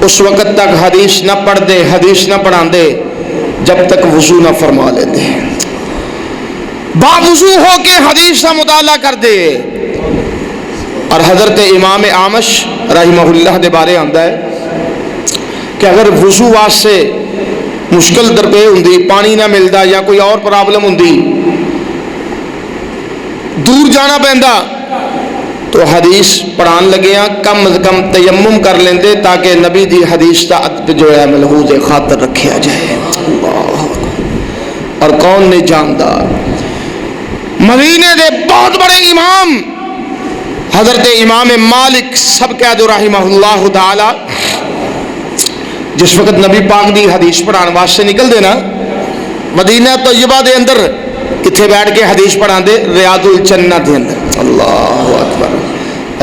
Speaker 2: اس وقت تک حدیث نہ پڑھ دے، حدیث نہ پڑھان دے جب تک وضو نہ فرما لیتے، باوضو ہو کے حدیث کا مطالعہ کر دے۔ اور حضرت امام اعمش رحمہ اللہ دے بارے آندا ہے کہ اگر وضو واسطے مشکل درپے ہوندی، پانی نہ ملدا یا کوئی اور پرابلم ہوندی، دور جانا پیندا تو حدیث پڑھان لگیاں کم از کم تیمم کر لیندے تاکہ نبی دی حدیث کا ادب جو ہے ملحوظ خاطر رکھیا جائے۔ اللہ، اور کون نہیں جاندا مدینے دے بہت بڑے امام حضرت امام مالک سب کہہ دو رحمہ اللہ تعالی، جس وقت نبی پاک دی حدیث پڑھان واسطے نکل دے نا مدینہ طیبہ دے اندر کتھے بیٹھ کے حدیث پڑھان دے؟ ریاض الجنہ دے اندر۔ اللہ اکبر،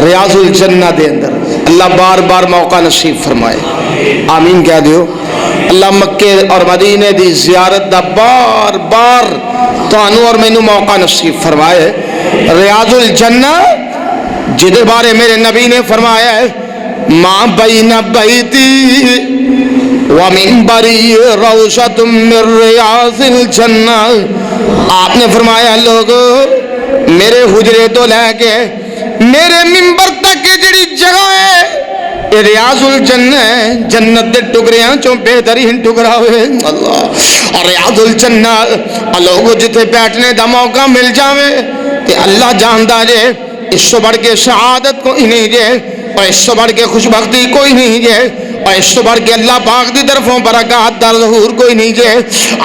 Speaker 2: ریاض الجنہ دے اندر۔ اللہ بار بار موقع نصیب فرمائے، آمین کہہ دیو۔ اللہ مکے اور مدینے دی زیارت دا بار بار تانوں اور مینوں موقع نصیب فرمائے۔ ریاض الجنہ جدے بارے میرے نبی نے فرمایا ہے ما بین بیتی ومنبری روضۃ من ریاض الجنہ۔ آپ نے فرمایا لوگو میرے حجرے تو لے کے میرے منبر تک کی جڑی جگہ ہے یہ ریاض الجنہ ہے، جنت دے ٹکریاں چوں بہترین ٹکرا ہوئے۔ اللہ، اور ریاض الجنہ لوگو جتے بیٹھنے دا موقع مل جاوے تے اللہ جاندا جے اس سے بڑھ کے سعادت کوئی نہیں جے، اور اس سے بڑھ کے خوش بختی کوئی نہیں جے، اور اس سے بڑھ کے اللہ پاک دی طرفوں برکات دا ظہور کوئی نہیں جے۔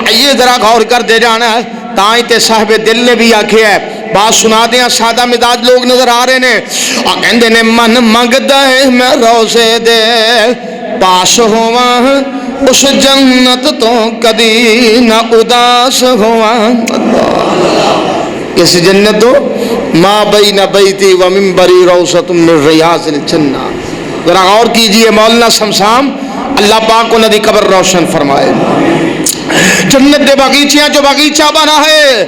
Speaker 2: آئیے ذرا غور کر دے جانا، تائیں تے صاحب دل نے بھی آکھیا ہے بات سنا دیا سادہ مزاج لوگ نظر آ رہے نے اور کہندے نے من منگدا ہے میں روزے دے پاس ہواں اس جنت تو کدی نہ اداس ہواں اس جنت تو ما بین بیتی و منبری روضۃ من ریاض الجنہ ذرا غور کیجئے مولانا شمشام اللہ پاک انہاں دی قبر روشن فرمائے جنت دے باغیچیاں جو باغیچہ بنا ہے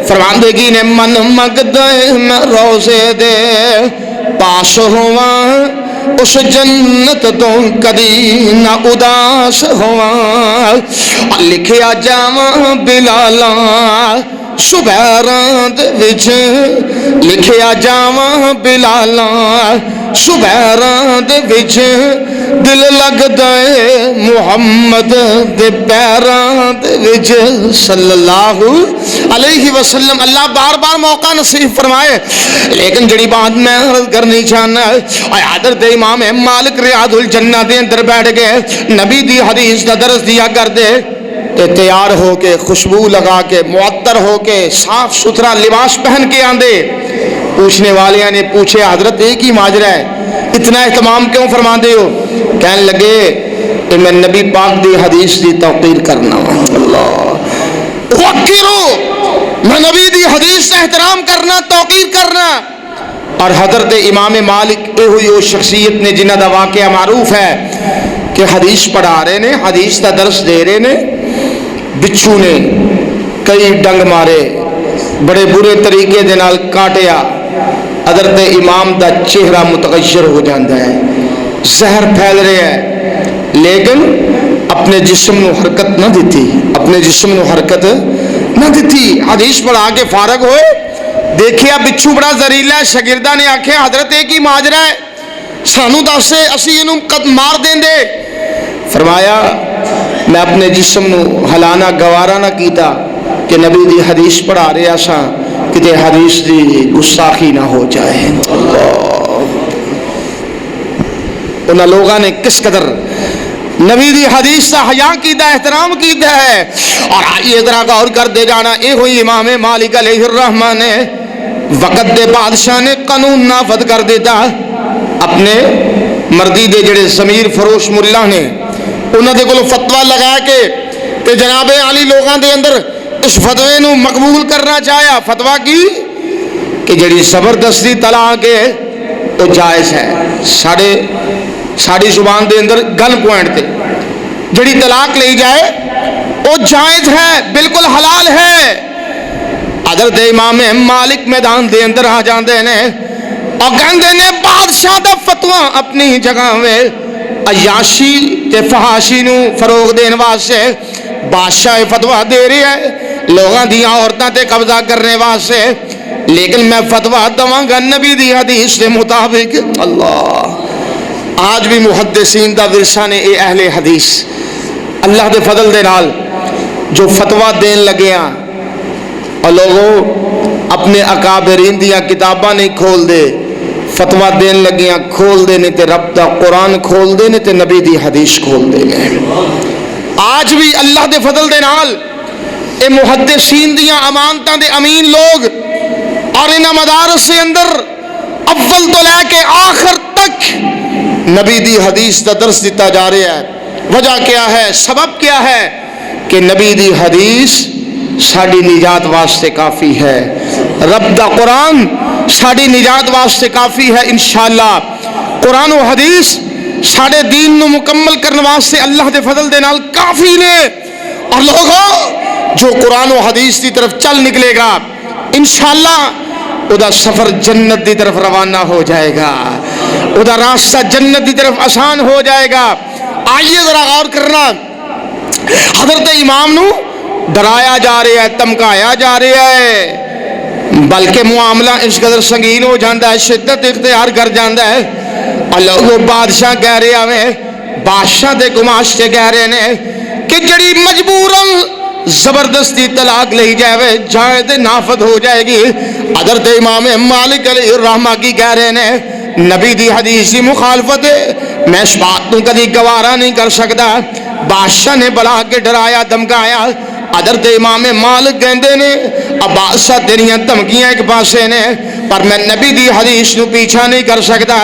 Speaker 2: فرماندگی نے من منگدا ہے میں روزے دے پاس ہواں اس جنت تو کدی نہ اداس ہواں لکھیا جاواں بلالاں صبح دے وچ لکھیا جاواں بلالاں صبح دے وچ دل لگدا ہے محمد دے پیراں دے وچ صلی اللہ علیہ وسلم اللہ بار بار موقع نصیب فرمائے لیکن جڑی بات میں عرض کرنی چاہنا ہے حضرت امام مالک ریاض الجنہ دے اندر بیٹھ گئے نبی دی حدیث دا درس دیا کر دے کہ تیار ہو کے خوشبو لگا کے معطر ہو کے صاف ستھرا لباس پہن کے آندے پوچھنے والیاں نے پوچھے حضرت ایک ہی ماجرا ہے اتنا اہتمام کیوں فرما دے ہو کہنے لگے کہ میں نبی پاک دی حدیث دی توقیر کرنا اللہ وقیرو میں نبی دی حدیث سے احترام کرنا توقیر کرنا اور حضرت امام مالک اے ہوئی وہ شخصیت نے جنہ دا واقعہ معروف ہے کہ حدیث پڑھا رہے نے حدیث دا درس دے رہے نے بچھو نے کئی ڈنگ مارے بڑے برے طریقے دے نال کاٹیا حضرت امام دا چہرہ متغیر ہو جاندہ ہے زہر پھیل رہے ہے لیکن اپنے جسم نو حرکت نہ دیتی اپنے جسم نو حرکت نہ دیتی حدیث پڑھا کے فارغ ہوئے دیکھیا بچھو بڑا زہریلا ہے شاگردہ نے آکھیا حضرت ایک ہی ماجرا ہے سانو دسے اسی انہوں قد مار دیں دے فرمایا میں اپنے جسم نو ہلانا گوارا نہ کیتا کہ نبی دی حدیث پڑھا رہے آساں کہ حدیث دی گستاخی نہ ہو جائے اللہ انہاں لوگاں نے کس قدر نبی دی حدیث کا حیا کیتا احترام کیتا ہے اور آئیے ذرا غور کر دے جانا اے ہوئی امام مالک علیہ الرحمہ نے وقت دے بادشاہ نے قانون نافذ کر دیتا اپنے مردی دے جڑے ضمیر فروش ملا نے انہاں دے کول فتویٰ لگا کے تے جناب علی لوگاں دے اندر اس فتوے نو مقبول کرنا چاہیا فتویٰ کی کہ جڑی زبردستی طلاق ہے وہ جائز ہے ساڑی زبان دے اندر گن پوائنٹ تے جڑی طلاق لئی جائے وہ جائز ہے بالکل حلال ہے حضرت امام مالک میدان دے اندر آ جاندے نے اور کہندے نے بادشاہ دا فتویٰ اپنی جگہ میں عیاشی تے فحاشی نو فروغ دین واسطے بادشاہ فتویٰ دے رہی ہے لوگاں دیاں عورتاں تے قبضہ کرنے واسطے لیکن میں فتویٰ دواں گا نبی دی حدیث کے مطابق اللہ آج بھی محدثین دا ورثہ نے اے اہل حدیث اللہ دے فضل دے نال جو فتویٰ دین لگے ہیں اور لوگوں اپنے اکابرین دیاں کتاباں نہیں کھول دے فتویٰ دین لگے ہیں کھول دے نہیں تے رب دا قرآن کھول دے نہیں تے نبی دی حدیث کھول دے گئے آج بھی اللہ دے فضل دے نال اے محدثین دیاں امانتاں دے امین لوگ اور انہاں مدارس سے اندر اول تو لے کے آخر تک نبی دی حدیث دا درس دیتا جا رہا ہے وجہ کیا ہے سبب کیا ہے کہ نبی دی حدیث ساڑی نجات واسطے کافی ہے رب دا قرآن ساڑی نجات واسطے کافی ہے انشاءاللہ قرآن و حدیث ساڑے دین نو مکمل کرنے واسطے اللہ دے فضل دے نال کافی نے اور لوگوں جو قرآن و حدیث دی طرف چل نکلے گا انشاءاللہ ادا سفر جنت دی طرف روانہ ہو جائے گا ادا راستہ جنت دی طرف آسان ہو جائے گا آئیے ذرا غور کرنا حضرت امام نو ڈرایا جا رہا ہے تمکایا جا رہا ہے بلکہ معاملہ اس قدر سنگین ہو جاندہ ہے شدت اختیار کر جاندہ ہے اللہ وہ بادشاہ کہہ رہے ہیں بادشاہ دے گماش کے کہہ رہے ہیں کہ جڑی مجبوراً زبردستی طلاق لئی جائے جائے تے نافذ ہو جائے گی حضرت امام مالک علیہ الرحمہ کی کہہ رہے ہیں نبی دی حدیثی مخالفت ہے میں اس بات کو کدی گوارا نہیں کر سکتا بادشاہ نے بلا کے ڈرایا دمکایا حضرت امام مالک کہندے نے بادشاہ تیریاں دھمکیاں ایک پاسے نے پر میں نبی دی حدیث نو پیچھا نہیں کر سکتا.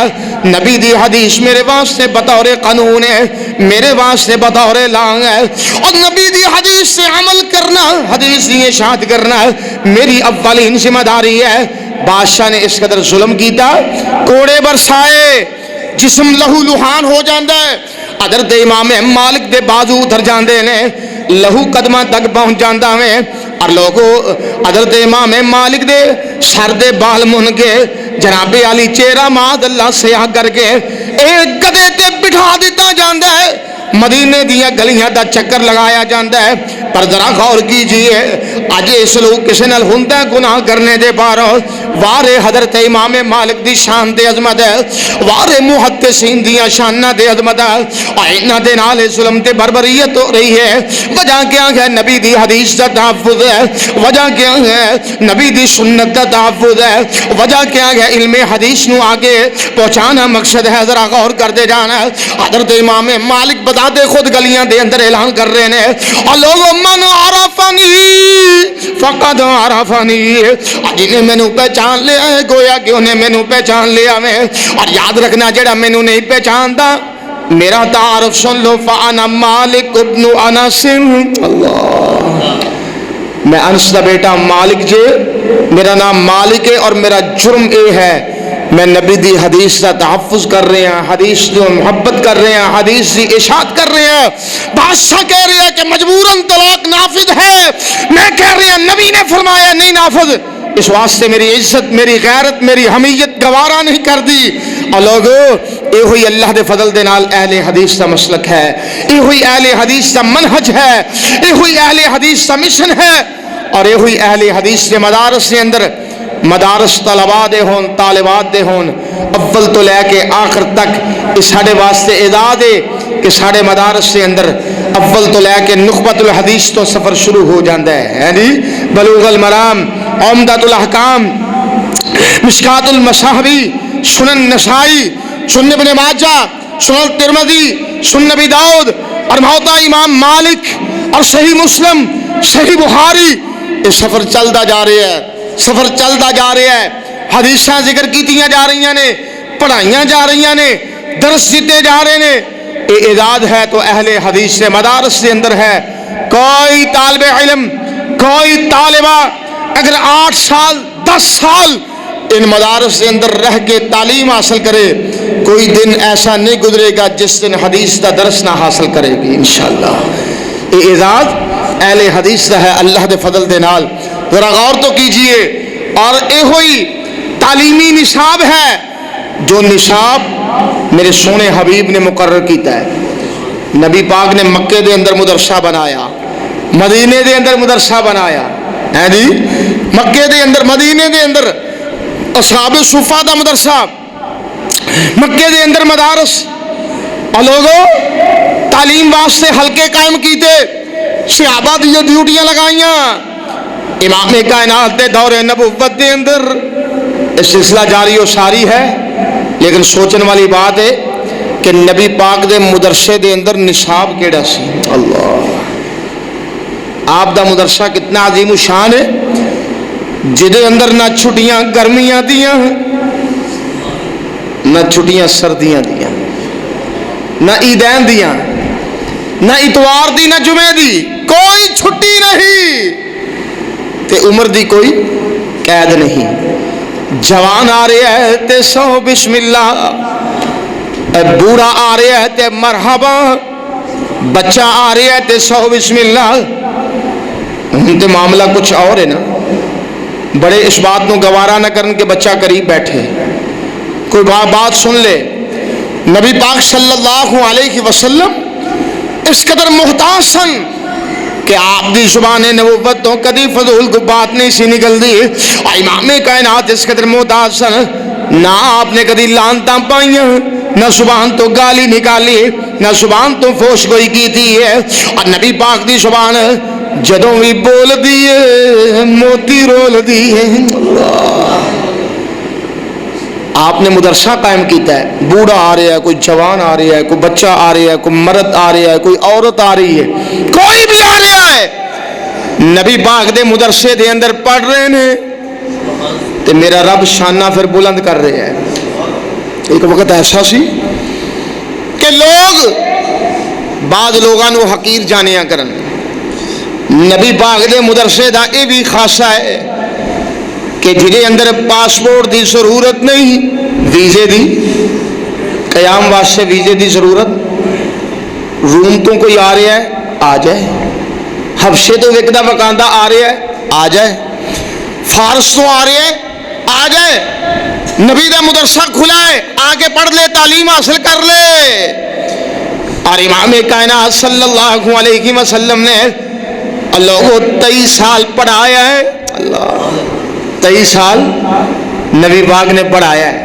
Speaker 2: نبی دی حدیث میرے واسطے بطور قانون ہے, میرے واسطے بطور لانگ ہے, اور نبی دی حدیث سے عمل کرنا, حدیث کی اشاعت کرنا میری اولین ذمہ داری ہے. بادشاہ نے اس قدر ظلم کیتا, کوڑے برسائے, جسم لہو لہان ہو جاندہ ہے. حضرت امام مالک دے بازو اتر جاندے نے, لہو قدمہ تک پہنچ جاندہ میں, اور لوگوں حضرت امام مالک دے سر دے بال من کے جناب علی چہرہ ماد اللہ سیاہ کر کے ایک گدے تے بٹھا دیتا جاندہ ہے. مدینے دیا گلیاں دا چکر لگایا جاندہ ہے. پر ذرا غور کیجئے اج اس لوگ کسی نال ہوندا گناہ کرنے دے باروں وارے حضرت امام مالک دی شان دے عظمت ہے, وارے محدثین دی شاناں دے عظمت ہے, اور انہاں دے نال ظلم تے بربریت ہو رہی ہے. وجہ کیا ہے؟ نبی دی حدیث دا تحفظ ہے. وجہ کیا ہے؟ نبی دی سنت دا تحفظ ہے. وجہ کیا ہے؟ علم حدیث نو آگے پہنچانا مقصد ہے. ذرا غور کر دے جانا. حضرت امام مالک بتا دے خود گلیاں دے اندر اعلان کر رہے ہیں, اور لوگوں من عرفنی فقد عرفنی, جنہیں میں نو پہچان لیا ہے گویا کہ انہیں میں نو پہچان لیا میں. اور یاد رکھنا جڑا میں نو نہیں پہچاندا میرا تعارف سن لو, فانا مالک ابن انس. اللہ, میں انس دا بیٹا مالک جے, میرا نام مالک ہے, اور میرا جرم اے ہے میں نبی دی حدیث کا تحفظ کر رہے ہیں, حدیث جو محبت کر رہے ہیں, حدیث کی اشاعت کر رہے ہیں. بادشاہ کہہ رہے ہیں کہ مجبوراً طلاق نافذ ہے, میں کہہ رہے ہیں نبی نے فرمایا نہیں نافذ. اس واسطے میری عزت, میری غیرت, میری حمیت گوارا نہیں کر دی. اور لوگوں یہ ہوئی اللہ دے فضل دے نال اہل حدیث کا مسلک ہے, یہ ہوئی اہل حدیث کا منہج ہے, یہ ہوئی اہل حدیث کا مشن ہے, اور یہ ہوئی اہل حدیث کے مدارس کے اندر مدارس طلباء دے ہون, طالبات دے ہون, اول تو لے کے آخر تک اس ساڑے واسطے اعداد ہے کہ ساڑے مدارس کے اندر اول تو لے کے نخبت الحدیث تو سفر شروع ہو جاندہ ہے. بلوغ المرام, عمدۃ الاحکام, مشکات المصابیح, سنن نسائی, سنن ابن ماجہ, سنن ترمذی, سنن ابی داؤد, اور موطا امام مالک, اور صحیح مسلم, صحیح بخاری. یہ سفر چلتا جا رہا ہے, سفر چلتا جا رہا ہے. حدیثاں ذکر کیتیاں جا رہی نے, پڑھائیاں جا رہی نے, درس دیتے جا رہے نے. یہ اعداد ہے تو اہل حدیث سے مدارس کے اندر ہے. کوئی طالب علم, کوئی طالبہ اگر 8 سال 10 سال ان مدارس کے اندر رہ کے تعلیم حاصل کرے, کوئی دن ایسا نہیں گزرے گا جس دن حدیث کا درس نہ حاصل کرے گی انشاءاللہ. یہ اعداد اہل حدیث کا ہے اللہ دے فضل دے نال. ذرا غور تو کیجئے. اور یہ ہوئی تعلیمی نصاب ہے جو نصاب میرے سونے حبیب نے مقرر کیتا ہے. نبی پاک نے مکے دے اندر مدرسہ بنایا, مدینے دے اندر مدرسہ بنایا ہے جی, مکے دے اندر, مدینے دے اندر اصحاب صفہ دا مدرسہ, مکے دے اندر مدارس. اور لوگوں تعلیم واسطے حلقے قائم کیتے, صحابہ دی ڈیوٹیاں لگائیاں. امام کائنات دے دور نبوت دے اندر اس سلسلہ جاری و ساری ہے, لیکن سوچن والی بات ہے کہ نبی پاک دے مدرسے دے اندر نصاب کیڑا سی. اللہ, آپ دا مدرسہ کتنا عظیم و شان ہے جدے اندر نہ چھٹیاں گرمیاں دیاں, نہ چھٹیاں سردیاں دیاں, نہ عیدین دیاں, نہ اتوار دی, نہ جمعے دی, کوئی چھٹی نہیں. تے عمر دی کوئی قید نہیں. جوان آ رہے ہے تے سو بسم اللہ, بوڑھا آ رہے ہے تے مرحبا, بچہ آ رہے ہے تے سو بسم اللہ. ہم تے معاملہ کچھ اور ہے نا, بڑے اس بات کو گوارا نہ کرن کہ بچہ قریب بیٹھے, کوئی بات سن لے. نبی پاک صلی اللہ علیہ وسلم اس قدر محتاج سن کہ آپ دی زبان نبوت تو کدی فضول کو بات نہیں سی نکل دی. اور امام کائنات اس قدر محتاج سن, نہ آپ نے کدی لانتاں پائیاں, نہ زبان تو گالی نکالی, نہ زبان تو فوش گوئی کی تھی ہے. اور نبی پاک دی زبان جدوں بھی بول دیے موتی رول دیے. آپ نے مدرسہ قائم کیتا ہے. بوڑھا آ رہا ہے, کوئی جوان آ رہا ہے, کوئی بچہ آ رہا ہے, کوئی مرد آ رہا ہے, کوئی عورت آ رہی ہے, کوئی بھی آ رہا ہے, نبی پاک دے مدرسے دے اندر پڑھ رہے ہیں تے میرا رب شانہ پھر بلند کر رہے ہیں. ایک وقت ایسا سی کہ لوگ بعض لوگوں حقیر جانیا کرن. نبی پاک دے مدرسے دا یہ بھی خاصا ہے کہ جنہیں اندر پاسپورٹ دی ضرورت نہیں، ویزے دی، قیام واسطے ویزے دی ضرورت. روم تو کوئی آ رہا ہے آ جائے، حبشے تو وکدا وکاندا آ رہا ہے آ جائے، فارس تو آ رہا ہے آ جائے. نبی دا مدرسہ کھلا ہے، آ کے پڑھ لے، تعلیم حاصل کر لے. اور امام کائنات صلی اللہ علیہ وسلم نے اللہ کو 23 سال پڑھایا ہے. اللہ 23 سال نبی پاک نے پڑھایا ہے،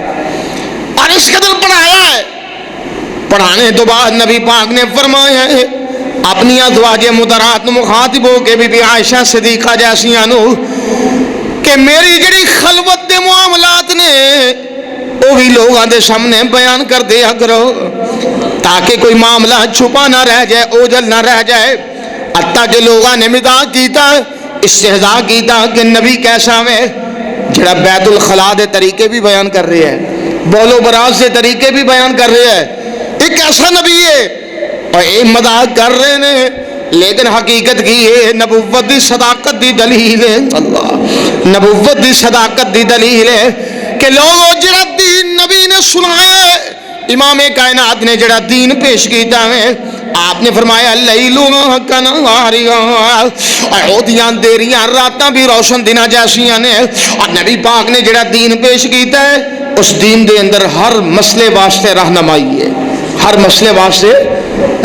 Speaker 2: اور اس قدر پڑھایا ہے. پڑھانے تو بعد نبی پاک نے فرمایا ہے اپنی ازواج مطہرات مخاطب ہو کے بی بی عائشہ صدیقہ جیسیاں نو کہ میری جڑی خلوت دے معاملات نے وہ بھی لوگوں دے سامنے بیان کر دیا کرو تاکہ کوئی معاملہ چھپا نہ رہ جائے، اوجھل نہ رہ جائے. حتیٰ کہ لوگوں نے مذاق کیتا، استہزاء کیتا کہ نبی کیسا ہے جڑا بیت الخلاء دے طریقے بھی بیان کر رہے ہیں، بول و براز سے طریقے بھی بیان کر رہے ہیں. ایک ایسا نبی ہے اور یہ مذاق کر رہے ہیں، لیکن حقیقت کی ہے نبوت دی صداقت دی دلیل ہے. اللہ نبوت دی صداقت دی دلیل ہے کہ لوگوں جڑا دین نبی نے سنایا ہے، امام کائنات نے جڑا دین پیش کیتا ہے، آپ نے فرمایا لیلنا کنہاریا، اودیاں دیریاں راتاں بھی روشن دناں جیسیاں نے. اور نبی پاک نے جڑا دین پیش کیتا ہے اس دین دے اندر ہر مسئلے واسطے رہنمائی ہے، ہر مسئلے واسطے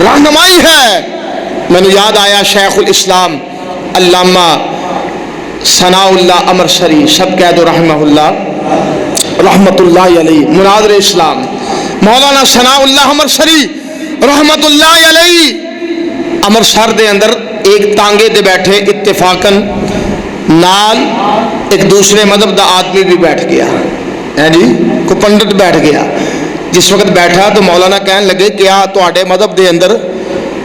Speaker 2: رہنمائی ہے. میں نے یاد آیا شیخ الاسلام علامہ ثناء اللہ امرسری سب کہہ دو رحمہ اللہ رحمت اللہ علیہ، مناظر اسلام مولانا ثناء اللہ امرسری رحمت اللہ علیہ امرسر دے اندر ایک تانگے دے بیٹھے اتفاقاً نال ایک دوسرے مذہب دا آدمی بھی بیٹھ گیا ہے جی، کوئی پنڈت بیٹھ گیا. جس وقت بیٹھا تو مولانا کہنے لگے کیا تواڈے مذہب دے اندر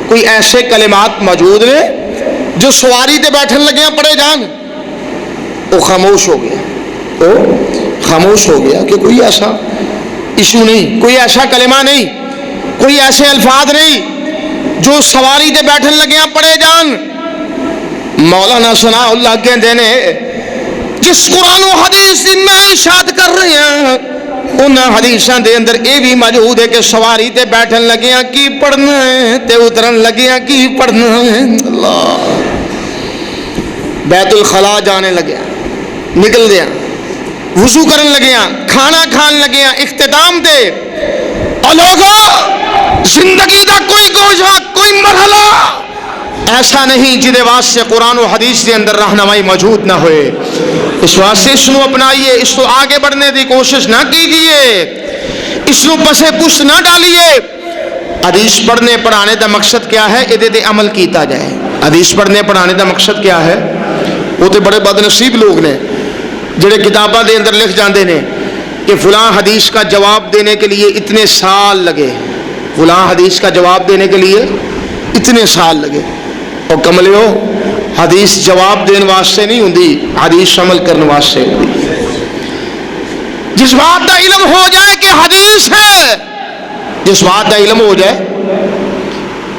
Speaker 2: کوئی ایسے کلمات موجود نے جو سواری تے بیٹھن لگے پڑھے جان؟ وہ خاموش ہو گیا، وہ خاموش ہو گیا کہ کوئی ایسا ایشو نہیں، کوئی ایسا کلمہ نہیں، کوئی ایسے الفاظ نہیں جو سواری تے بیٹھن لگے پڑھے جان. مولانا ثناء اللہ کہندے نے جس قرآن و حدیث دی میں اشاعت کر رہے ہیں ان حدیثاں دے اندر یہ بھی موجود ہے کہ سواری تے بیٹھن لگیاں کی پڑھنا ہے تے اترن لگیاں کی پڑھنا ہے. اللہ بیت الخلاء جانے لگیا، نکل دیا، وضو کرن لگیاں، کھانا کھان لگیاں، اختتام دے. اور لوگوں زندگی دا کوئی گوشہ، کوئی مرحلہ ایسا نہیں جدے واسطے قرآن و حدیث کے اندر رہنمائی موجود نہ ہوئے. اس واسطے اس نو اپنائیے، اس کو آگے بڑھنے کی کوشش نہ کیجیے، اس نو پسے پشت نہ ڈالیے. حدیث پڑھنے پڑھانے دا مقصد کیا ہے؟ ادھے دے عمل کیتا جائے. حدیث پڑھنے پڑھانے دا مقصد کیا ہے؟ وہ تو بڑے بد نصیب لوگ نے جڑے کتاباں دے اندر لکھ جاندے نے کہ فلاں حدیث کا جواب دینے کے لیے اتنے سال لگے، فلاں حدیث کا جواب دینے کے لیے اتنے سال لگے. اور کملیو حدیث جواب دین واسطے نہیں ہوندی، حدیث عمل کرنے واسطے ہوندی. جس بات کا علم ہو جائے کہ حدیث ہے، جس بات کا علم ہو جائے.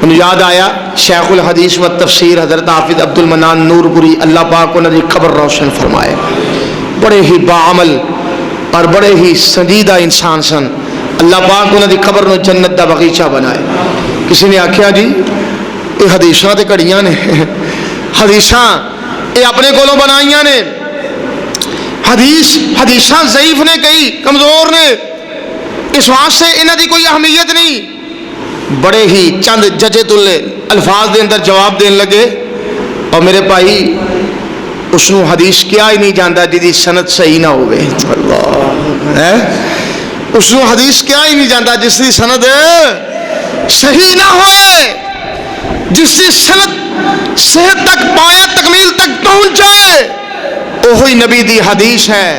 Speaker 2: انہیں یاد آیا شیخ الحدیث و تفسیر حضرت حافظ عبد المنان نور پوری اللہ پاک انہوں نے قبر روشن فرمائے، بڑے ہی باعمل اور بڑے ہی سنجیدہ انسان سن. اللہ پاک انہوں نے قبر نو جنت دا بغیچہ بنائے. کسی نے آکھیا جی یہ حدیثاں تے کڑیاں نے، حدیثاں یہ اپنے کولوں بنائیاں نے، حدیثاں ضعیف نے، کئی کمزور نے، اس واسطے انہاں دی کوئی اہمیت نہیں. بڑے ہی چند ججے تلے الفاظ دے اندر جواب دین لگے. اور میرے بھائی اس نو حدیث کیا ہی نہیں جانتا جدی سند صحیح نہ ہوئے. اللہ اس نو حدیث کیا ہی نہیں جانتا جس دی سند صحیح نہ ہوئے، جس کی سند صحت تک پایا تکمیل تک پہنچ جائے وہی نبی دی حدیث ہے.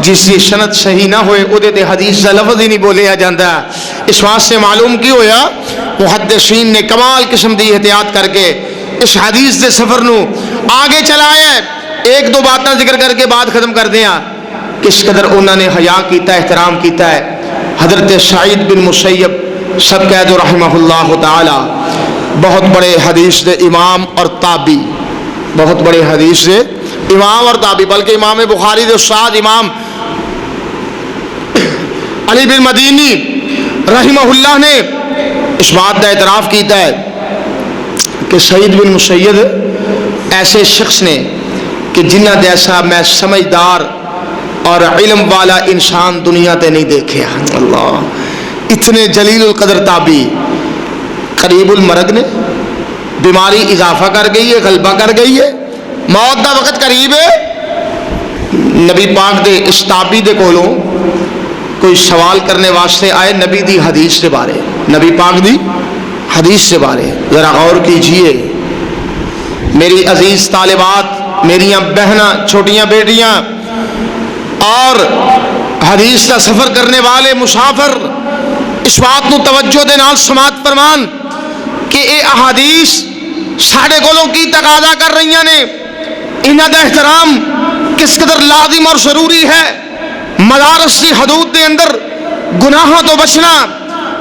Speaker 2: جس کی سند صحیح نہ ہوئے ادھے تے حدیث دا لفظ ہی نہیں بولیا جاتا. اس واسطے معلوم کی ہویا محدثین نے کمال قسم دی احتیاط کر کے اس حدیث دے سفر نو آگے چلایا ہے. ایک دو باتیں ذکر کر کے بات ختم کر دیا. کس قدر انہوں نے حیا کیتا ہے, احترام کیتا ہے. حضرت سعید بن مسیب سب کہہ دو رحمہ اللہ تعالی, بہت بڑے حدیث دے امام اور تابعی, بہت بڑے حدیث دے امام اور تابعی, بلکہ امام بخاری دے استاد امام علی بن مدینی رحمہ اللہ نے اس بات کا اعتراف کیتا ہے کہ سعید بن مسیب ایسے شخص نے کہ جنہ جیسا میں سمجھدار اور علم والا انسان دنیا تے نہیں دیکھے. اللہ, اتنے جلیل القدر تابعی, قریب المرگ نے, بیماری اضافہ کر گئی ہے, غلبہ کر گئی ہے, موت دا وقت قریب ہے. نبی پاک دے اس تابعی دے کولوں کوئی سوال کرنے واسطے آئے نبی دی حدیث کے بارے, نبی پاک دی حدیث کے بارے. ذرا غور کیجئے میری عزیز طالبات, میریاں بہناں, چھوٹیاں بیٹیاں اور حدیث کا سفر کرنے والے مسافر, اس بات کو توجہ دے نال سماعت فرمان کہ اے احادیث ساڑھے کولوں کی تقاضا کر رہی نے. انہاں دا احترام کس قدر لازم اور ضروری ہے. مدارس کی حدود دے اندر گناہوں تو بچنا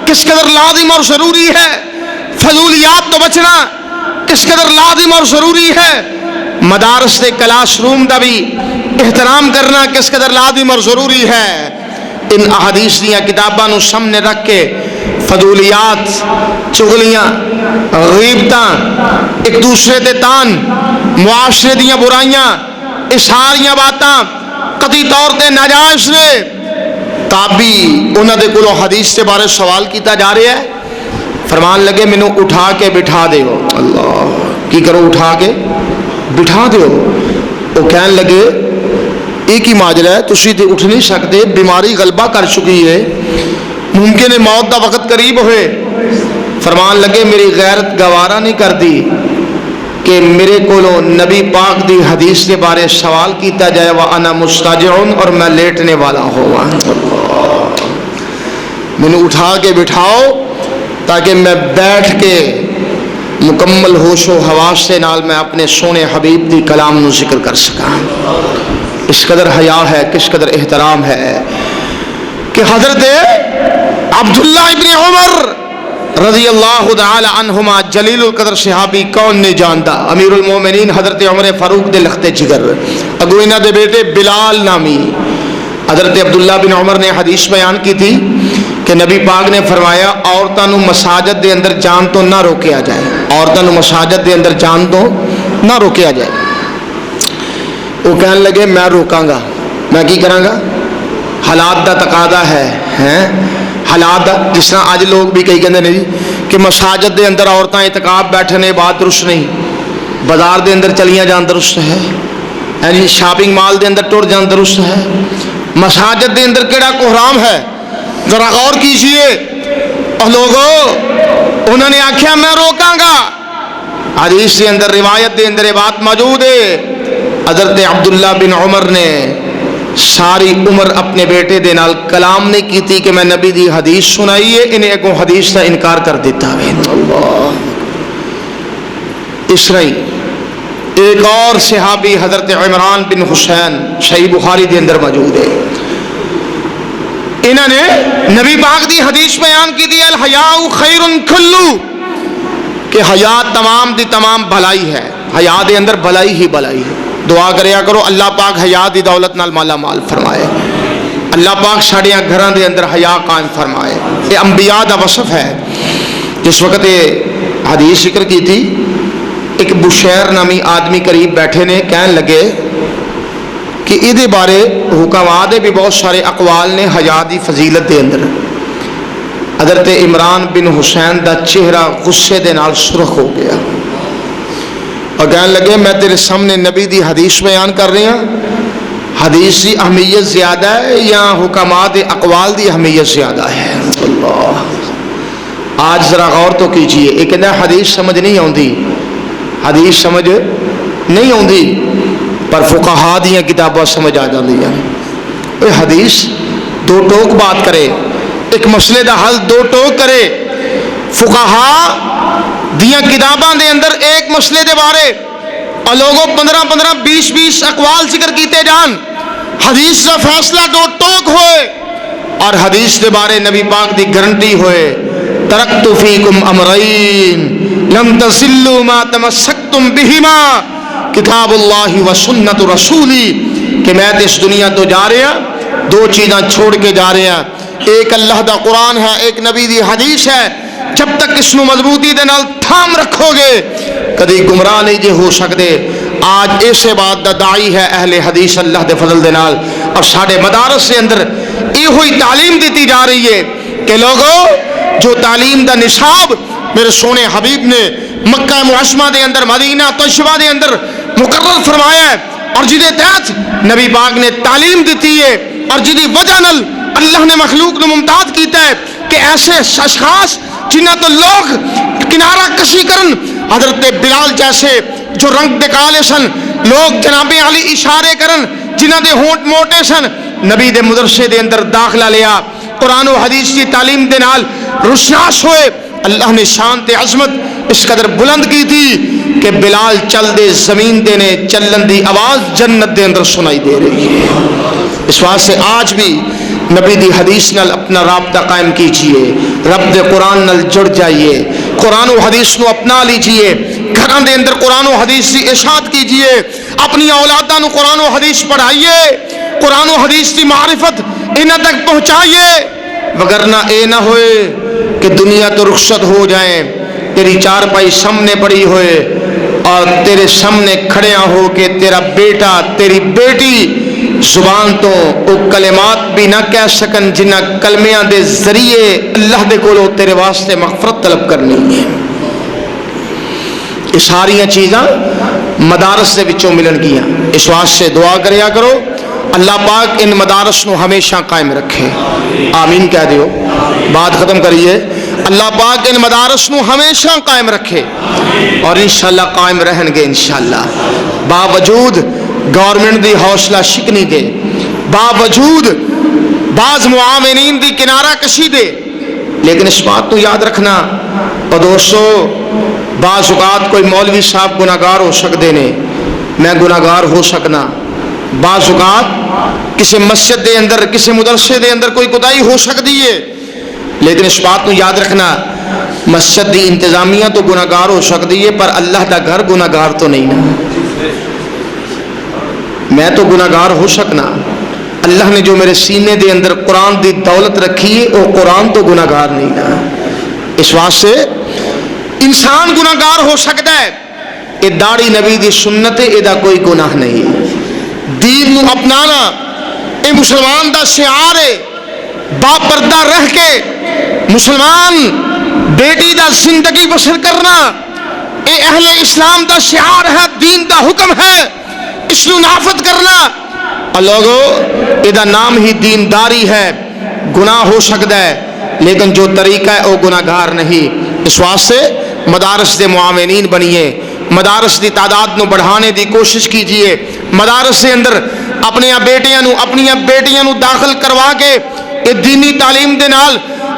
Speaker 2: کس قدر لازم اور ضروری ہے. فضولیات تو بچنا کس قدر لازم اور ضروری ہے. مدارس دے کلاس روم دا بھی احترام کرنا کس قدر لازم اور ضروری ہے. ان احادیث دیاں کتاباں نو سامنے رکھ کے فضولیات, چغلیاں, غیبتاں, ایک دوسرے تے تان, معاشرے دیاں برائیاں, یہ ساریاں باتاں قطعی طور تے ناجائز نے. تابعی انہاں دے کولوں حدیث کے بارے سوال کیتا جا رہا ہے. فرمان لگے مینوں اٹھا کے بٹھا دیو. اللہ, کی کرو اٹھا کے بٹھا دیو. وہ کہن لگے ایک ہی ماجرا ہے, تسی تے اٹھ نہیں سکتے, بیماری غلبہ کر چکی ہے, ممکن ہے موت دا وقت قریب ہوئے. فرمان لگے میری غیرت گوارا نہیں کر دی کہ میرے کولوں نبی پاک دی حدیث کے بارے سوال کیتا جائے وانا مستجعن, اور میں لیٹنے والا ہوا. مینوں اٹھا کے بٹھاؤ تاکہ میں بیٹھ کے مکمل ہوش و حواس سے نال میں اپنے سونے حبیب دی کلام نو ذکر کر سکاں. اس قدر حیا ہے, کس قدر احترام ہے کہ حضرت عبداللہ ابن عمر رضی اللہ تعالی عنہما جلیل القدر صحابی کون نہیں جانتا, امیر المومنین حضرت عمر فاروق دے لخت جگر, اگو انہاں دے بیٹے بلال نامی. حضرت عبداللہ بن عمر نے حدیث بیان کی تھی کہ نبی پاک نے فرمایا عورتاں نو مساجد دے اندر جان تو نہ روکیا جائے, عورتاں نو مساجد دے اندر جان تو نہ روکیا جائے. وہ کہنے لگے میں روکاں گا, میں کی کراں گا, حالات دا تقاضا ہے. حالات دا, جس طرح آج لوگ بھی کئی کہندے نے جی کہ مساجد دے اندر عورتاں اعتکاف بیٹھنے بات درست نہیں, بازار دے اندر چلیاں جان درست ہے, یعنی شاپنگ مال دے اندر ٹر جان درست ہے. مساجد دے اندر کیڑا کوحرام ہے, ذرا غور کیجئے. اور لوگوں انہوں نے آکھیا میں روکاں گا. حدیث کے اندر, روایت دے اندر یہ بات موجود ہے. حضرت عبداللہ بن عمر نے ساری عمر اپنے بیٹے دے نال کلام نہیں کیتی کہ میں نبی دی حدیث سنائیے, انہیں ایک حدیث کا انکار کر دیتا ہے. اللہ, اس طرح ایک اور صحابی حضرت عمران بن حسین صحیح بخاری دے اندر موجود ہے. انہوں نے نبی پاک دی حدیث بیان کی دی الحیاء خیر کلو, کہ حیا تمام دی تمام بھلائی ہے. حیا دے اندر بھلائی ہی بھلائی ہے. دعا کریا کرو اللہ پاک حیا دی دولت نال مالا مال فرمائے, اللہ پاک ساڑیاں گھراں دے اندر حیا قائم فرمائے. یہ انبیاء دا وصف ہے. جس وقت یہ حدیث ذکر کی تھی, ایک بشیر نامی آدمی قریب بیٹھے نے, کہنے لگے کہ یہ بارے حکمات بھی بہت سارے اقوال نے حیا دی فضیلت دے اندر. حضرت عمران بن حسین دا چہرہ غصے دے نال سرخ ہو گیا اور کہنے لگے میں تیرے سامنے نبی دی حدیث بیان کر رہی ہوں, حدیث کی اہمیت زیادہ ہے یا حکمات اقوال دی اہمیت زیادہ ہے. اللہ, آج ذرا غور تو کیجئے. ایک کہنا حدیث سمجھ نہیں آتی, حدیث سمجھ نہیں آتی, پر فقہا دیاں کتاباں سمجھ آ جاتی ہیں. حدیث دو ٹوک بات کرے, ایک مسئلے دا حل دو ٹوک کرے. فقہا دیاں کتاباں دے اندر ایک مسئلے دے بارے اور لوگوں 15 20 اقوال ذکر کیتے جان، حدیث کا فیصلہ دو ٹوک ہوئے اور حدیث کے بارے نبی پاک دی گارنٹی ہوئے، ترکت فیکم امرین لم تضلوا ما تمسکتم بہما کتاب اللہ و سنت رسولی، کہ میں اس دنیا تو جا رہا دو چیزاں چھوڑ کے جا رہے ہیں، ایک اللہ دا قرآن ہے، ایک نبی دی حدیث ہے، جب تک اس نو مضبوطی دے نال تھام رکھو گے کدی گمراہ نہیں جے ہو سکتے۔ آج ایسے بات دا داعی ہے اہل حدیث اللہ دے فضل دے نال، اور ساڑھے مدارس کے اندر یہ ہوئی تعلیم دیتی جا رہی ہے کہ لوگوں جو تعلیم دا نصاب میرے سونے حبیب نے مکہ معظمہ دے اندر، مدینہ طیبہ دے اندر مقرر فرمایا ہے، اور جدے تحت نبی پاک نے تعلیم دیتی ہے، اور جدی وجہ نل اللہ نے مخلوق نے ممتاز کیتا ہے کہ ایسے اشخاص جنہ تو لوگ کنارہ کشی کرن، حضرت بلال جیسے جو رنگ دکالے سن، لوگ جناب علی اشارے کرن جنہ دے ہونٹ موٹے سن، نبی دے مدرسے دے اندر داخلہ لیا، قرآن و حدیث کی تعلیم دے نال روشناس ہوئے۔ اللہ نے شان تے عظمت اس قدر بلند کی تھی کہ بلال چل دے زمین دے نے چلن دی آواز جنت دے اندر سنائی دے رہی ہے۔ اس واسطے آج بھی نبی دی حدیث نال اپنا رابطہ قائم کیجئے، رب دے قرآن نال جڑ جائیے، قرآن و حدیث نو اپنا لیجئے، گھراں دے اندر قرآن و حدیث کی اشاعت کیجئے، اپنی اولاداں نو قرآن و حدیث پڑھائیے، قرآن و حدیث کی معرفت انہاں تک پہنچائیے، وگرنہ اے نہ ہوئے کہ دنیا تو رخصت ہو جائیں، تیری چارپائی سامنے پڑی ہوئے اور تیرے سامنے کھڑیاں ہو کہ تیرا بیٹا تیری بیٹی زبان تو او کلمات بھی نہ کہہ سکن جنہ کلمیاں دے ذریعے اللہ دے کولو تیرے واسطے مغفرت طلب کرنی ہے۔ یہ ساریاں چیزاں مدارس سے وچوں ملن گیاں، اس واسطے دعا کریا کرو اللہ پاک ان مدارس نو ہمیشہ قائم رکھے، آمین کہہ دیو، بات ختم کریے، اللہ پاک ان مدارس نو ہمیشہ قائم رکھے اور انشاءاللہ قائم رہن گے انشاءاللہ، باوجود گورنمنٹ دی حوصلہ شکنی دے، باوجود بعض معاونین دی کنارہ کشی دے، لیکن اس بات تو یاد رکھنا اور دوستو بعض اوقات کوئی مولوی صاحب گناہگار ہو سکتے نے، میں گناہگار ہو سکنا، بعض اوقات کسی مسجد دے اندر کسی مدرسے دے اندر کوئی کوتاہی ہو سکتی ہے، لیکن اس بات کو یاد رکھنا مسجد دی انتظامیہ تو گناہگار ہو سکتی ہے پر اللہ دا گھر گناہگار تو نہیں نا، میں تو گناہگار ہو سکنا، اللہ نے جو میرے سینے دے اندر قرآن دی دولت رکھی ہے وہ قرآن تو گناہگار نہیں نا، اس واسطے انسان گناہگار ہو سکتا ہے، یہ داڑھی نبی دی سنت ہے، یہ کوئی گناہ نہیں، دین نو اپنانا یہ مسلمان دا شعار ہے، با پردہ رہ کے مسلمان بیٹی دا زندگی بسر کرنا یہ اہل اسلام دا شعار ہے، دین دا حکم ہے، اس نو نافذ کرنا، اور لوگوں یہ نام ہی دینداری ہے، گناہ ہو سکتا ہے لیکن جو طریقہ ہے وہ گناہگار نہیں، اس واسطے مدارس دے معاونین بنیے، مدارس دی تعداد نو بڑھانے دی کوشش کیجئے، مدارس دے اندر اپنی بیٹیاں نو داخل کروا کے یہ دینی تعلیم دے نال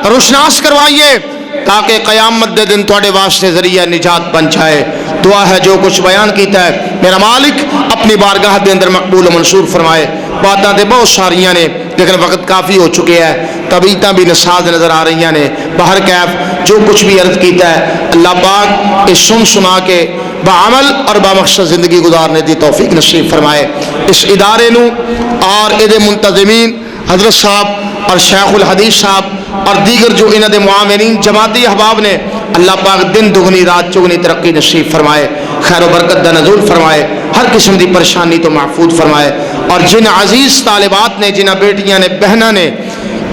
Speaker 2: روشناس کروائیے تاکہ قیامت دے دن تواڈے واسطے ذریعہ نجات بن جائے۔ دعا ہے جو کچھ بیان کیتا ہے میرا مالک اپنی بارگاہ دے اندر مقبول و منصور فرمائے، باتاں تے بہت ساریاں نے لیکن وقت کافی ہو چکے ہیں، طبیعتاں بھی نساز نظر آ رہی نے، باہر کیف جو کچھ بھی عرض کیتا ہے اللہ پاک اس سنا کے بعمل اور بامقصد زندگی گزارنے دی توفیق نصیب فرمائے۔ اس ادارے نو اور ادھے منتظمین حضرت صاحب اور شیخ الحدیث صاحب اور دیگر جو انہاں دے معاونین جماعتی احباب نے اللہ پاک دن دگنی رات چگنی ترقی نصیب فرمائے، خیر و برکت دا نزول فرمائے، ہر قسم دی پریشانی تو محفوظ فرمائے، اور جن عزیز طالبات نے جنہ بیٹیاں نے بہناں نے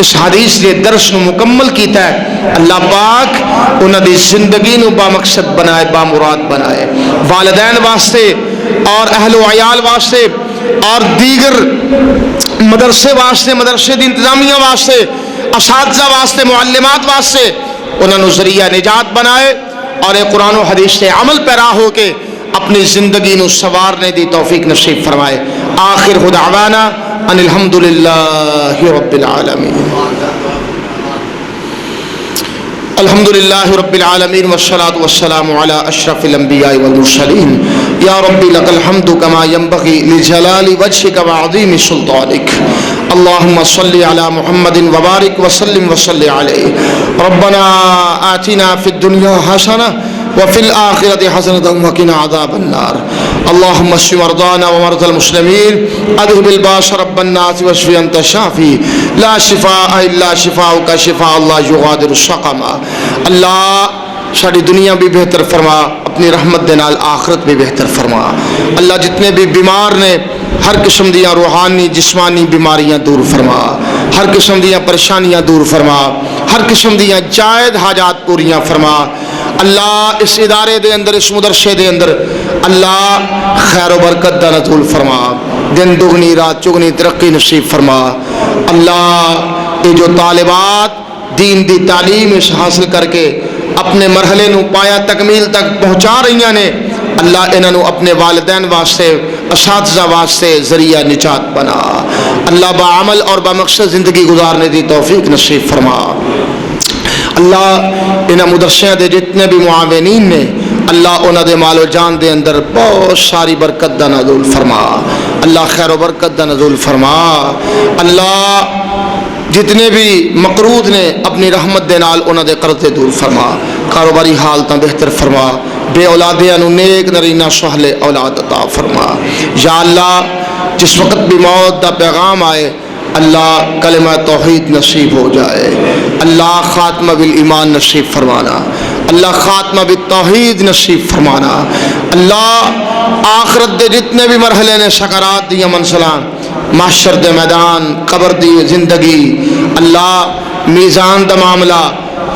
Speaker 2: اس حدیث کے درس نو مکمل کیتا ہے اللہ پاک انہاں دی زندگی نو با مقصد بنائے، با مراد بنائے، والدین واسطے اور اہل و عیال واسطے اور دیگر مدرسے واسطے، مدرسے دی انتظامیہ واسطے، اساتذہ واسطے، معلمات واسطے انہاں نو ذریعہ نجات بنائے اور ایک قرآن و حدیث سے عمل پیرا ہو کے اپنی زندگی نو سوارنے دی توفیق نصیب فرمائے۔ آخر دعوانا ان الحمدللہ رب العالمین۔ الحمد لله رب العالمين والصلاة والسلام على أشرف الأنبياء والمرسلين يا ربي لك الحمد كما ينبغي لجلال وجهك وعظيم سلطانك اللهم صل على محمد وبارك وسلم وصل عليه ربنا آتنا في الدنيا حسنة وفي الآخرة حسنة وقنا عذاب النار اللهم اشف مرضانا ومرضى المسلمين اذهب الباس رب الناس واشف انت الشافي لا شفاء الا شفاؤك شفاء الله يغادر السقما اللہ ساری دنیا بھی بہتر فرما اپنی رحمت دے نال آخرت بھی بہتر فرما اللہ جتنے بھی بیمار نے ہر قسم دیاں روحانی جسمانی بیماریاں دور فرما ہر قسم دیاں پریشانیاں دور فرما ہر قسم دیاں جائز حاجات پوریاں فرما اللہ اس ادارے دے اندر اس مدرسے دے اندر اللہ خیر و برکت دا نزول فرما دن دگنی رات چگنی ترقی نصیب فرما اللہ یہ جو طالبات دین دی تعلیم حاصل کر کے اپنے مرحلے نو پایا تکمیل تک پہنچا رہی نے اللہ انہاں نو اپنے والدین واسطے اساتذہ واسطے ذریعہ نجات بنا اللہ بعمل اور بمقصد زندگی گزارنے دی توفیق نصیب فرما اللہ انہاں مدرسیاں دے جتنے بھی معاونین نے اللہ انہاں دے مال و جان دے اندر بہت ساری برکت دا نزول فرما اللہ خیر و برکت دا نزول فرما اللہ جتنے بھی مقروض نے اپنی رحمت دے نال انہاں دے قرضے دور فرما کاروباری حالتاں بہتر فرما بے اولادیاں نو نیک نرینہ سہل اولاد عطا فرما یا اللہ جس وقت بھی موت دا پیغام آئے اللہ کلمہ توحید نصیب ہو جائے اللہ خاتمہ بالایمان نصیب فرمانا اللہ خاتمہ بالتوحید نصیب فرمانا اللہ آخرت دے جتنے بھی مرحلے نے سکرات دیا منزلاں محشر دے میدان قبر دی زندگی اللہ میزان دا معاملہ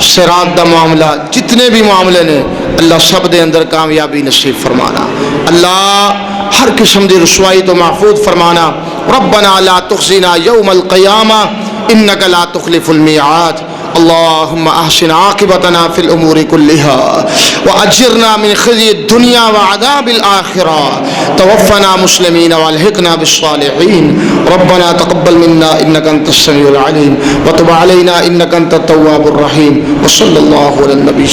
Speaker 2: صراط دا معاملہ جتنے بھی معاملے نے اللہ سب دے اندر کامیابی نصیب فرمانا اللہ ہر قسم دی رسوائی تو محفوظ فرمانا ربنا لا تخزنا یوم القیامہ انک لا تخلف المیعاد اللهم احسن عاقبتنا في الامور كلها واجرنا من خزي الدنيا وعذاب الاخره توفنا مسلمين والحقنا بالصالحين ربنا تقبل منا انك انت السميع العليم وتب علينا انك انت التواب الرحيم وصلى الله على النبي